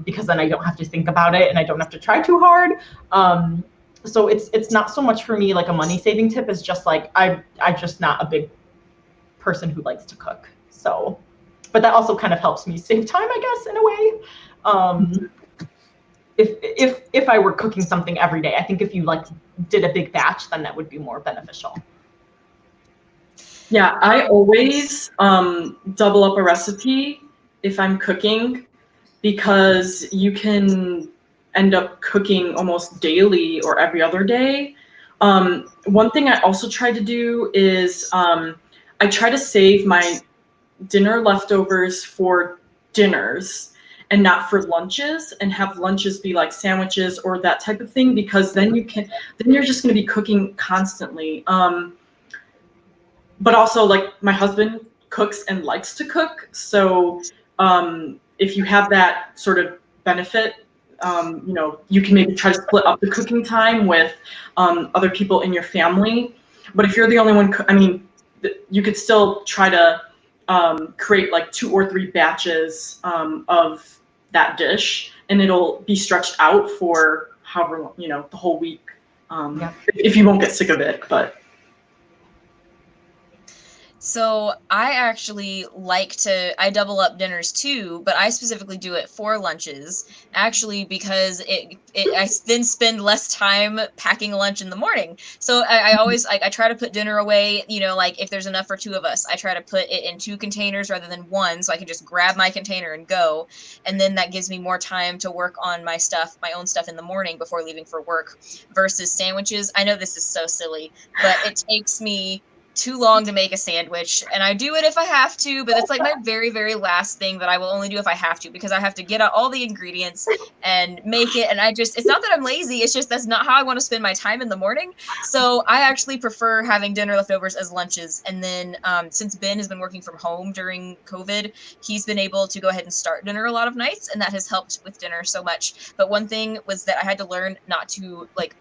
because then I don't have to think about it and I don't have to try too hard. So it's not so much for me like a money saving tip. It's just like I'm just not a big person who likes to cook. So, but that also kind of helps me save time, I guess, in a way. If I were cooking something every day, I think if you like did a big batch, then that would be more beneficial. Yeah, I always double up a recipe if I'm cooking because you can end up cooking almost daily or every other day. One thing I also try to do is I try to save my dinner leftovers for dinners and not for lunches, and have lunches be like sandwiches or that type of thing, because then you're just going to be cooking constantly. But also, like, my husband cooks and likes to cook, so if you have that sort of benefit, you know, you can maybe try to split up the cooking time with other people in your family. But if you're the only one, I mean, you could still try to create like 2 or 3 batches of that dish, and it'll be stretched out for however, you know, the whole week. If you won't get sick of it, but. So I actually I double up dinners too, but I specifically do it for lunches, actually, because I then spend less time packing lunch in the morning. So I always, I try to put dinner away, you know, like if there's enough for 2 of us, I try to put it in 2 containers rather than 1, so I can just grab my container and go. And then that gives me more time to work on my own stuff in the morning before leaving for work, versus sandwiches. I know this is so silly, but it takes me too long to make a sandwich, and I do it if I have to, but it's like my very, very last thing that I will only do if I have to, because I have to get out all the ingredients and make it, and it's not that I'm lazy, it's just that's not how I want to spend my time in the morning. So I actually prefer having dinner leftovers as lunches, and then since Ben has been working from home during COVID, he's been able to go ahead and start dinner a lot of nights, and that has helped with dinner so much. But one thing was that I had to learn not to like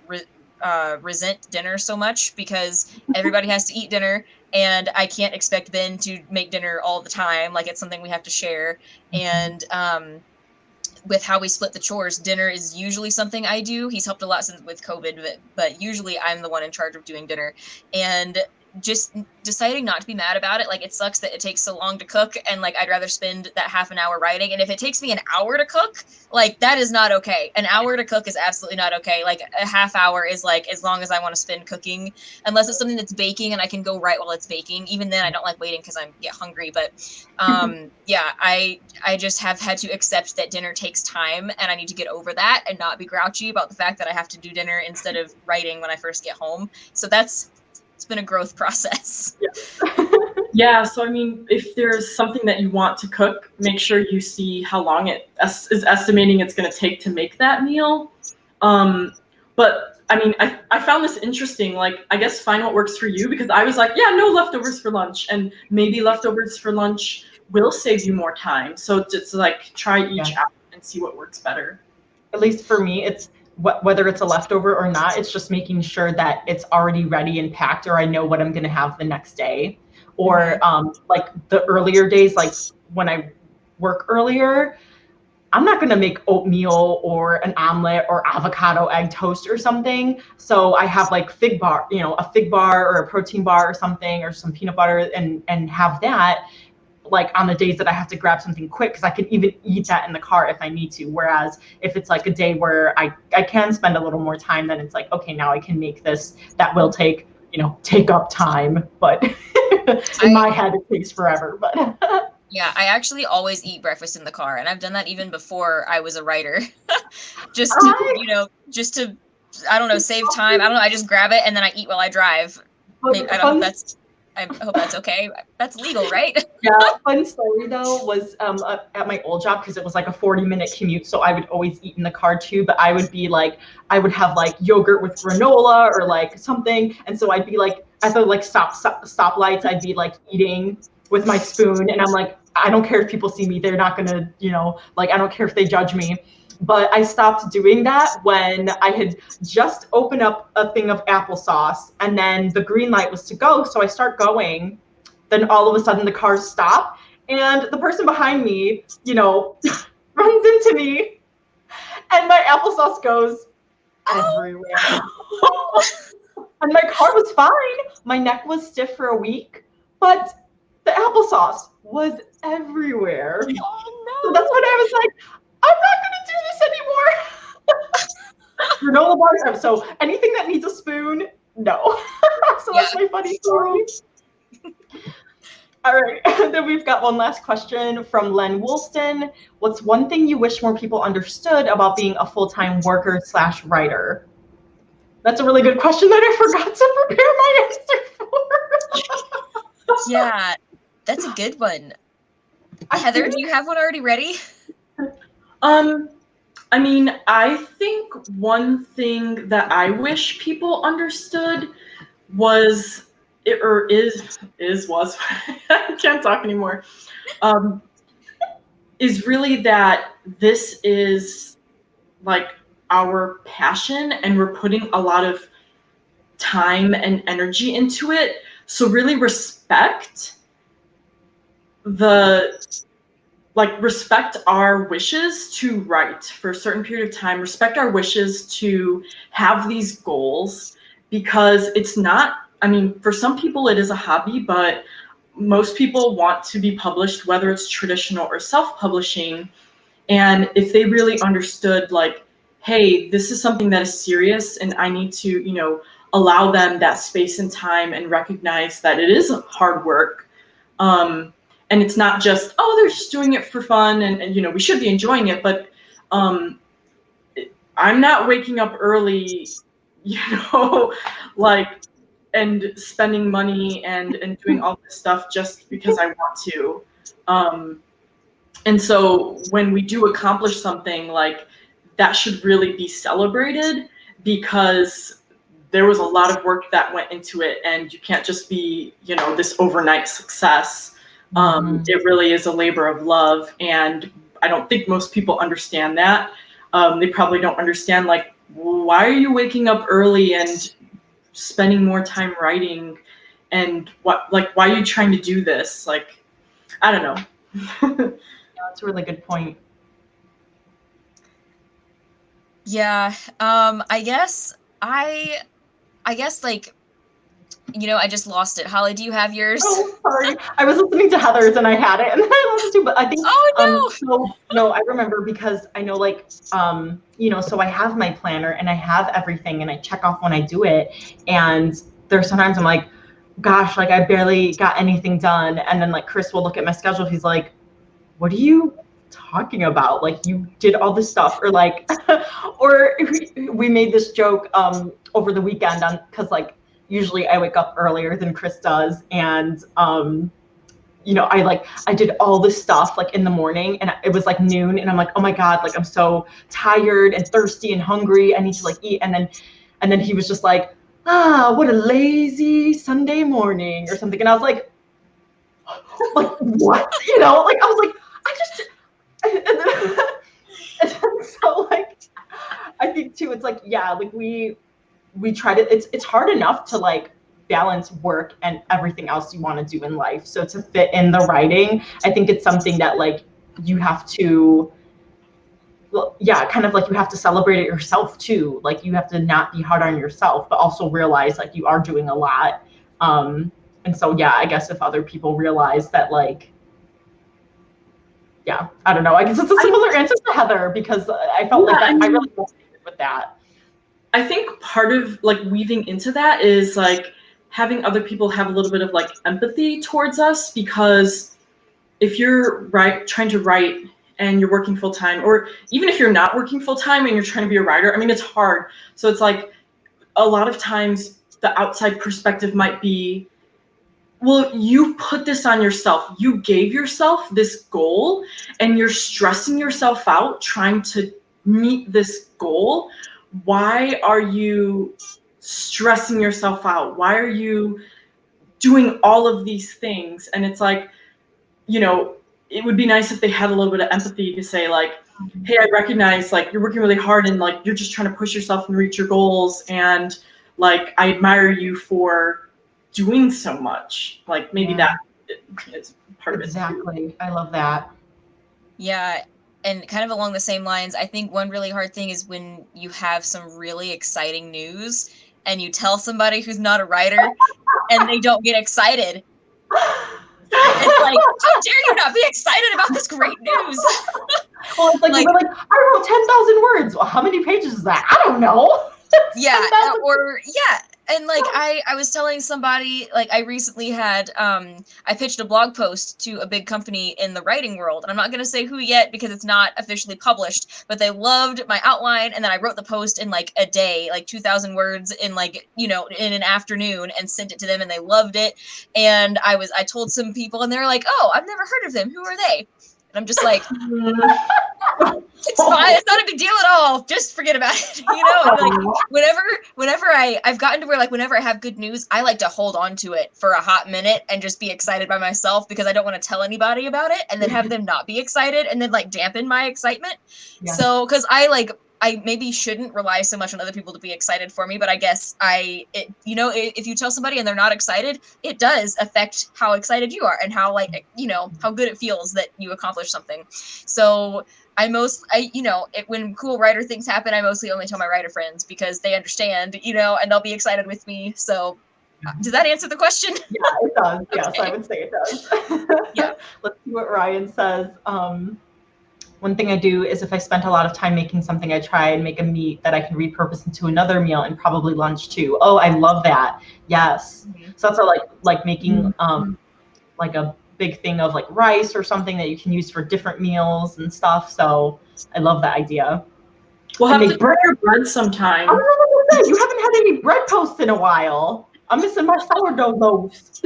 resent dinner so much, because everybody has to eat dinner, and I can't expect Ben to make dinner all the time. Like, it's something we have to share. And with how we split the chores, dinner is usually something I do. He's helped a lot with COVID, but usually I'm the one in charge of doing dinner. And just deciding not to be mad about it. Like, it sucks that it takes so long to cook, and like I'd rather spend that half an hour writing. And if it takes me an hour to cook, like that is not okay. An hour to cook is absolutely not okay. Like a half hour is like as long as I want to spend cooking, unless it's something that's baking and I can go write while it's baking. Even then I don't like waiting because I get hungry. But yeah, I just have had to accept that dinner takes time, and I need to get over that and not be grouchy about the fact that I have to do dinner instead of writing when I first get home. So it's been a growth process. Yeah. Yeah, so I mean, if there's something that you want to cook, make sure you see how long it is estimating it's going to take to make that meal. But I mean, I found this interesting. Like, I guess find what works for you, because I was like, yeah, no leftovers for lunch, and maybe leftovers for lunch will save you more time. So just like try each out and see what works better. At least for me, it's whether it's a leftover or not, it's just making sure that it's already ready and packed, or I know what I'm going to have the next day. Or like the earlier days, like when I work earlier, I'm not going to make oatmeal or an omelet or avocado egg toast or something. So I have like fig bar, you know, a fig bar or a protein bar or something, or some peanut butter, and have that like on the days that I have to grab something quick, because I can even eat that in the car if I need to. Whereas if it's like a day where I can spend a little more time, then it's like, okay, now I can make this. That will take, you know, take up time, but in my head it takes forever. But yeah, I actually always eat breakfast in the car, and I've done that even before I was a writer. just to, you know, just to, I don't know, save time. I don't know, I just grab it and then I eat while I drive. I hope that's okay. That's legal, right? Yeah, fun story though was at my old job, because it was like a 40-minute commute, so I would always eat in the car too. But I would be like, I would have like yogurt with granola or like something, and so I'd be like at the like stoplights, I'd be like eating with my spoon, and I'm like, I don't care if people see me, they're not gonna, you know, like I don't care if they judge me. But I stopped doing that when I had just opened up a thing of applesauce, and then the green light was to go. So I start going, then all of a sudden the cars stop, and the person behind me, you know, runs into me, and my applesauce goes everywhere. And my car was fine. My neck was stiff for a week, but the applesauce was everywhere. Oh no. So that's when I was like, I'm not gonna do this anymore. Granola bars. So anything that needs a spoon, no. So that's my funny story. All right. Then we've got one last question from Len Woolston. What's one thing you wish more people understood about being a full-time worker / writer? That's a really good question that I forgot to prepare my answer for. Yeah, that's a good one. Heather, do you have one already ready? I mean, I think one thing that I wish people understood was, I can't talk anymore, is really that this is like our passion, and we're putting a lot of time and energy into it. So really respect our wishes to write for a certain period of time, respect our wishes to have these goals, because it's not, I mean, for some people it is a hobby, but most people want to be published, whether it's traditional or self-publishing. And if they really understood, like, hey, this is something that is serious, and I need to, you know, allow them that space and time and recognize that it is hard work. And it's not just, oh, they're just doing it for fun, and you know, we should be enjoying it, but I'm not waking up early, you know, like, and spending money and doing all this stuff just because I want to. And so when we do accomplish something, like, that should really be celebrated, because there was a lot of work that went into it, and you can't just be, you know, this overnight success. It really is a labor of love, and I don't think most people understand that. They probably don't understand, like, why are you waking up early and spending more time writing, and why are you trying to do this? Like, I don't know. Yeah, that's a really good point. Yeah, I guess like I just lost it. Holly, do you have yours? Oh, sorry. I was listening to Heather's and I had it and then I lost it too, but I think, no, I remember because I know so I have my planner and I have everything and I check off when I do it. And there's sometimes I'm like, gosh, I barely got anything done. And then Chris will look at my schedule. He's like, what are you talking about? You did all this stuff, or or we made this joke over the weekend because usually I wake up earlier than Chris does, and I did all this stuff in the morning, and it was noon, and I'm like, oh my god, I'm so tired and thirsty and hungry, I need to eat, and then he was just like, what a lazy Sunday morning or something, and I was like what? I was like, and then so I think too, it's we try to, it's hard enough to balance work and everything else you want to do in life. So to fit in the writing, I think it's something that you have to, you have to celebrate it yourself too. You have to not be hard on yourself, but also realize you are doing a lot. And so, I guess if other people realize that I don't know. I guess it's a similar answer to Heather because I felt I really resonated with that. I think part of weaving into that is having other people have a little bit of empathy towards us, because if you're trying to write and you're working full time, or even if you're not working full time and you're trying to be a writer, I mean, it's hard. So it's a lot of times the outside perspective might be, well, you put this on yourself. You gave yourself this goal and you're stressing yourself out trying to meet this goal. Why are you stressing yourself out? Why are you doing all of these things? And it's it would be nice if they had a little bit of empathy to say hey, I recognize you're working really hard and you're just trying to push yourself and reach your goals. And I admire you for doing so much. Maybe that is part of it. Exactly. I love that. Yeah. And kind of along the same lines, I think one really hard thing is when you have some really exciting news and you tell somebody who's not a writer and they don't get excited. It's how dare you not be excited about this great news? Well, it's you were I wrote 10,000 words. Well, how many pages is that? I don't know. And I was telling somebody, I recently had, I pitched a blog post to a big company in the writing world, and I'm not going to say who yet because it's not officially published, but they loved my outline, and then I wrote the post in a day, 2,000 words in in an afternoon, and sent it to them, and they loved it. And I told some people, and they were like, oh, I've never heard of them. Who are they? And I'm just like, it's fine. It's not a big deal at all. Just forget about it. I'm whenever I've gotten to where whenever I have good news, I like to hold on to it for a hot minute and just be excited by myself, because I don't want to tell anybody about it and then have them not be excited and then dampen my excitement. Yeah. So, because I maybe shouldn't rely so much on other people to be excited for me, but I guess if you tell somebody and they're not excited, it does affect how excited you are and how how good it feels that you accomplished something. So when cool writer things happen, I mostly only tell my writer friends because they understand, and they'll be excited with me. So does that answer the question? Yeah, it does. Yes, okay. I would say it does. Yeah. Let's see what Ryan says. One thing I do is if I spent a lot of time making something, I try and make a meat that I can repurpose into another meal and probably lunch too. Oh, I love that. Yes. Mm-hmm. So that's making a big thing of rice or something that you can use for different meals and stuff. So I love that idea. We'll have to break your bread sometime. You haven't had any bread toast in a while. I'm missing my sourdough loaves.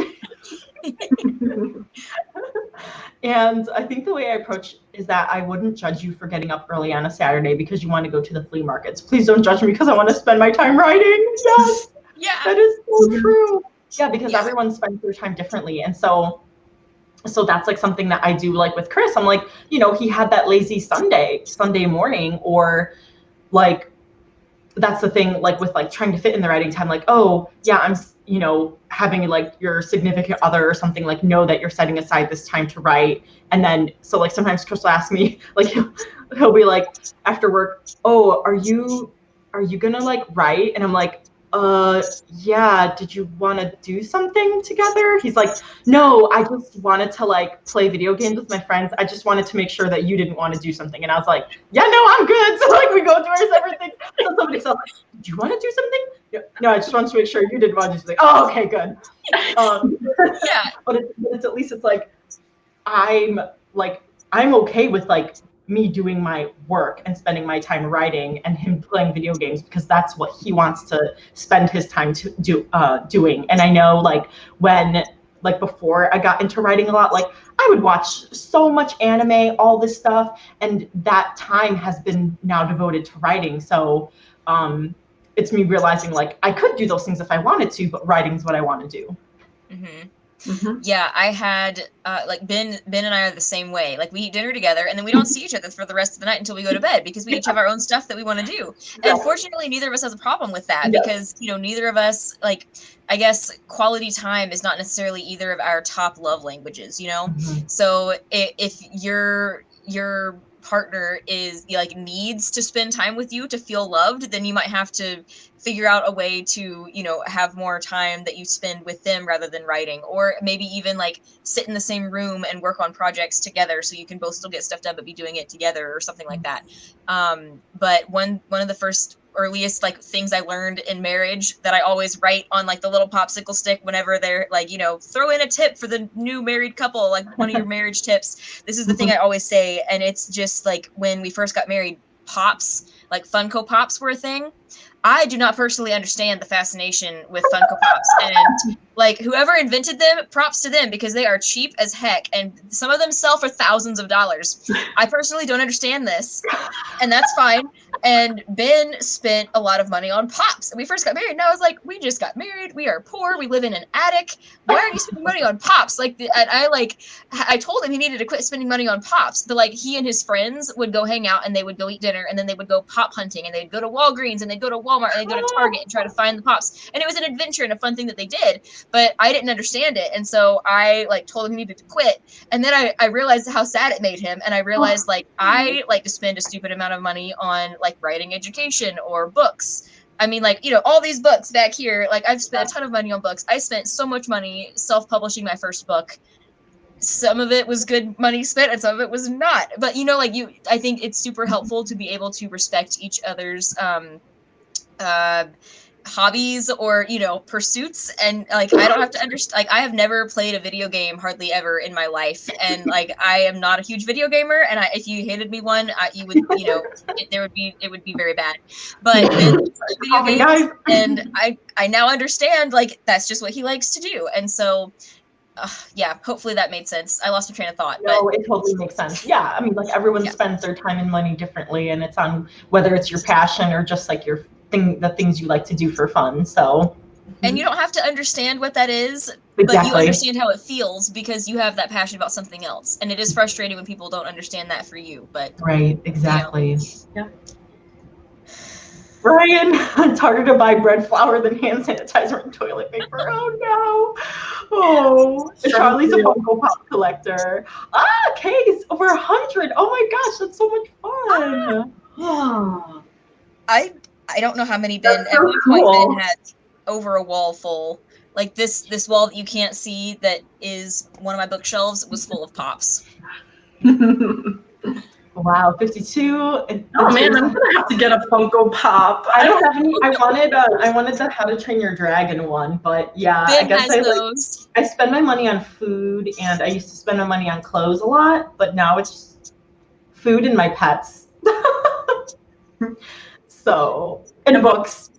And I think the way I approach is that I wouldn't judge you for getting up early on a Saturday because you want to go to the flea markets. Please don't judge me because I want to spend my time writing. Yes. Yeah. That is so true. Yeah, because everyone spends their time differently. And so that's something that I do with Chris. I'm he had that lazy Sunday morning, or that's the thing with trying to fit in the writing time. Oh yeah, I'm having your significant other or something know that you're setting aside this time to write. And then so sometimes Chris will ask me he'll be after work, oh, are you gonna write? And I'm yeah, did you want to do something together? He's like, no, I just wanted to like play video games with my friends. I just wanted to make sure that you didn't want to do something. And I was like, yeah, no, I'm good. So like we go through our separate things. So somebody said, like, do you want to do something? No, I just wanted to make sure you didn't want to do something. Oh, okay, good. Yeah. But it's at least it's like, I'm okay with like me doing my work and spending my time writing and him playing video games because that's what he wants to spend his time to doing. And I know like when like before I got into writing a lot, like I would watch so much anime, all this stuff, and that time has been now devoted to writing. So it's me realizing like I could do those things if I wanted to, but writing's what I want to do. Mm-hmm. Mm-hmm. Yeah, I had like Ben and I are the same way. Like we eat dinner together and then we don't see each other for the rest of the night until we go to bed because we each have our own stuff that we want to do. And fortunately, neither of us has a problem with that because, you know, neither of us, like, I guess quality time is not necessarily either of our top love languages, you know? Mm-hmm. So if your partner is like needs to spend time with you to feel loved, then you might have to figure out a way to, you know, have more time that you spend with them rather than writing, or maybe even like sit in the same room and work on projects together so you can both still get stuff done but be doing it together or something like that. But one of the earliest like things I learned in marriage that I always write on like the little popsicle stick whenever they're like, you know, throw in a tip for the new married couple, like one of your marriage tips. This is the thing I always say. And it's just like when we first got married, Pops, like Funko Pops were a thing. I do not personally understand the fascination with Funko Pops, and like whoever invented them, props to them because they are cheap as heck, and some of them sell for thousands of dollars. I personally don't understand this, and that's fine. And Ben spent a lot of money on Pops. And we first got married, and I was like, we just got married. We are poor. We live in an attic. Why are you spending money on Pops? Like, I told him he needed to quit spending money on Pops, but like he and his friends would go hang out, and they would go eat dinner, and then they would go pop hunting, and they'd go to Walgreens, and they'd go to Walmart, and they'd go to Target and try to find the Pops. And it was an adventure and a fun thing that they did, but I didn't understand it. And so I like told him he needed to quit. And then I realized how sad it made him. And I realized like I like to spend a stupid amount of money on like writing education or books. I mean, like, you know, all these books back here, like I've spent a ton of money on books. I spent so much money self-publishing my first book. Some of it was good money spent and some of it was not. But, you know, like I think it's super helpful to be able to respect each other's hobbies or, you know, pursuits. And like I don't have to understand, like I have never played a video game hardly ever in my life, and like I am not a huge video gamer, and if you handed me one, you would, you know, it would be very bad. But video games, and I now understand like that's just what he likes to do. And so yeah, hopefully that made sense. I lost my train of thought. No, it totally makes sense. Yeah, I mean, like everyone spends their time and money differently, and it's on whether it's your passion or just like your the things you like to do for fun. So, and you don't have to understand what that is, but you understand how it feels because you have that passion about something else. And it is frustrating when people don't understand that for you. But right, exactly. You know. Yeah. Brian, it's harder to buy bread flour than hand sanitizer and toilet paper. Oh no. Oh, Charlie's a Funko Pop collector. Case over 100. Oh my gosh, that's so much fun. I don't know how many Ben. At one point, Ben had over a wall full. Like this wall that you can't see that is one of my bookshelves was full of Pops. Wow, 52. Oh man, I'm gonna have to get a Funko Pop. I don't have any. I wanted the How to Train Your Dragon one, but yeah, Ben I guess has those. I spend my money on food, and I used to spend my money on clothes a lot, but now it's just food and my pets. So, and books.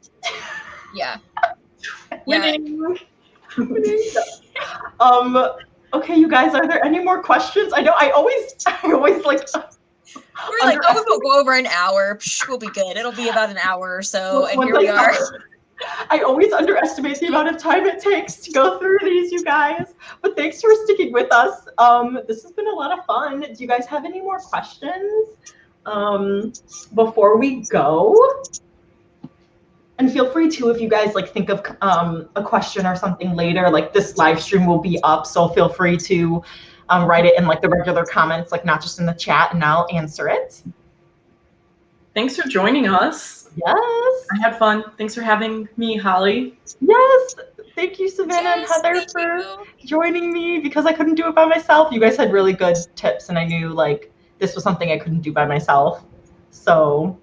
Yeah. Winning. Okay, you guys, are there any more questions? I know I always like. We're like, oh, we'll go over an hour. Psh, we'll be good. It'll be about an hour or so, and here we are. I always underestimate the amount of time it takes to go through these, you guys. But thanks for sticking with us. This has been a lot of fun. Do you guys have any more questions before we go? And feel free to, if you guys like think of a question or something later, like this live stream will be up, so feel free to write it in like the regular comments, like not just in the chat, and I'll answer it. Thanks for joining us. Yes. I had fun. Thanks for having me, Holly. Yes. Thank you, Savannah and Yes, Heather, thank for you. joining me because I couldn't do it by myself. You guys had really good tips, and I knew like this was something I couldn't do by myself. So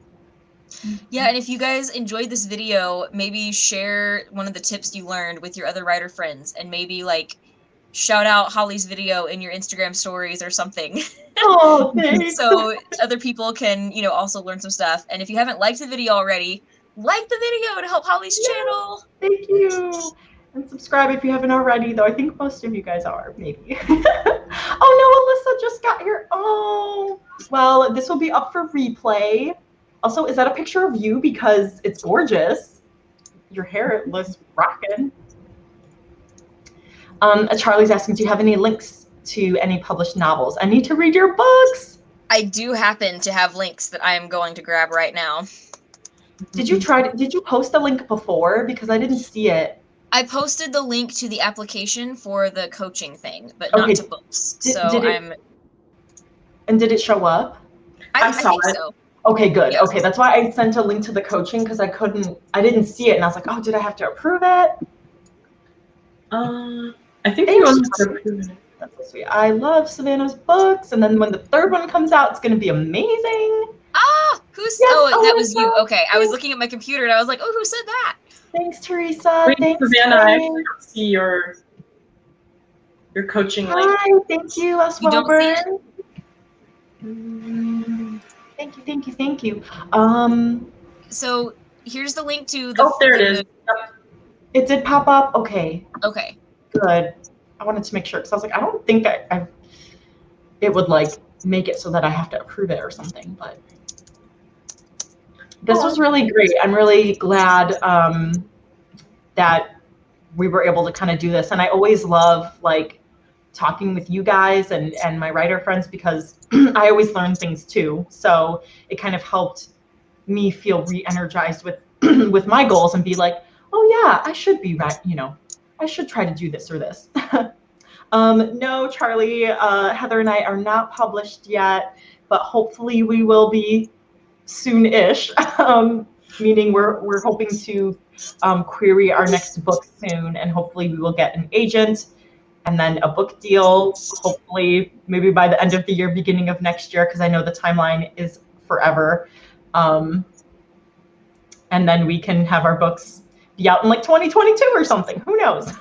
Yeah, and if you guys enjoyed this video, maybe share one of the tips you learned with your other writer friends, and maybe like shout out Holly's video in your Instagram stories or something. oh, thanks. So other people can, you know, also learn some stuff. And if you haven't liked the video already, like the video to help Holly's channel. Thank you. And subscribe if you haven't already, though I think most of you guys are, maybe. Oh no, Alyssa just got here. Oh, well, this will be up for replay. Also, is that a picture of you? Because it's gorgeous. Your hair looks rocking. Charlie's asking, do you have any links to any published novels? I need to read your books. I do happen to have links that I am going to grab right now. Did you post a link before? Because I didn't see it. I posted the link to the application for the coaching thing, but not to books. And did it show up? I think so. Okay, good. Yes. Okay, that's why I sent a link to the coaching because I didn't see it, and I was like, oh, did I have to approve it? I think you want to approve it. That's so sweet. I love Savannah's books, and then when the third one comes out, it's going to be amazing. Ah, who's? Yes, oh, that was Alyssa. you. Okay, I was looking at my computer and I was like, oh, who said that? Thanks, Teresa. Wait, Thanks, Savannah, I Ryan. actually don't see your coaching link. Hi, thank you, S. You don't see Wilburn. Thank you. So here's the link to the. Oh, there it is. It did pop up. Okay, Okay. good. I wanted to make sure because I was like, I don't think it would like make it so that I have to approve it or something, but this was really great. I'm really glad that we were able to kind of do this. And I always love like talking with you guys and my writer friends because I always learn things too. So it kind of helped me feel re-energized with with my goals and be like, oh yeah, I should be right, you know, I should try to do this or this. No, Charlie, Heather and I are not published yet, but hopefully we will be soon-ish. Meaning we're hoping to query our next book soon, and hopefully we will get an agent and then a book deal, hopefully maybe by the end of the year, beginning of next year, because I know the timeline is forever. And then we can have our books be out in like 2022 or something. Who knows?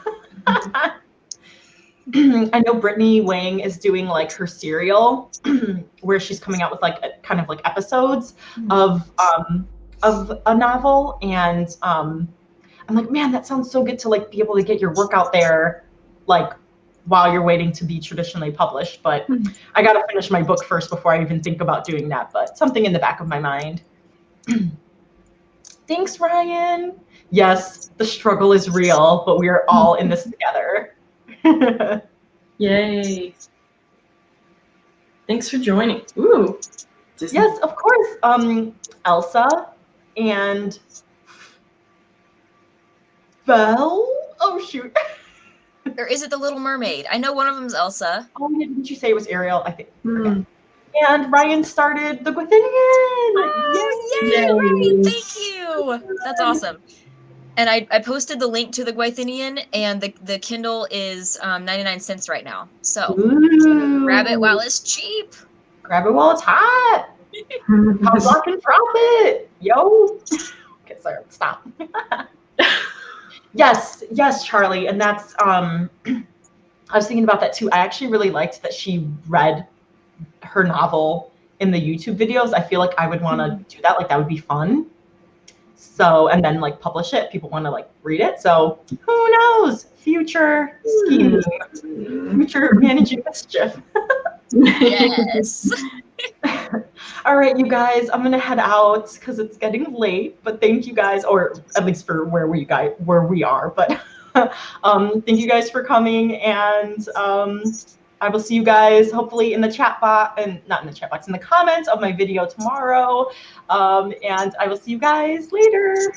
I know Brittany Wang is doing like her serial where she's coming out with like kind of like episodes of a novel, and I'm like, man, that sounds so good to like be able to get your work out there like while you're waiting to be traditionally published. But I got to finish my book first before I even think about doing that, but something in the back of my mind. Thanks, Ryan. Yes, the struggle is real, but we are all in this together. Yay. Thanks for joining. Ooh. Disney. Yes, of course. Elsa and Belle. Oh shoot. Or is it the Little Mermaid? I know one of them's Elsa. Oh, didn't you say it was Ariel? I think. And Ryan started the Gwythynian. Yay, Ryan, thank you. That's awesome. And I posted the link to the Gwythynian, and the Kindle is 99 cents right now. So grab it while it's cheap. Grab it while it's hot. How's rockin' profit? Yo. Okay, sorry, stop. Yes, Charlie. And that's I was thinking about that too. I actually really liked that she read her novel in the YouTube videos. I feel like I would want to do that. Like that would be fun. So, and then like publish it. People want to like read it. So who knows? Future scheming, future managing mischief. Yes. All right, you guys, I'm gonna head out because it's getting late. But thank you guys, or at least for where we are. But thank you guys for coming, and I will see you guys hopefully in the chat box, and not in the chat box, in the comments of my video tomorrow. And I will see you guys later.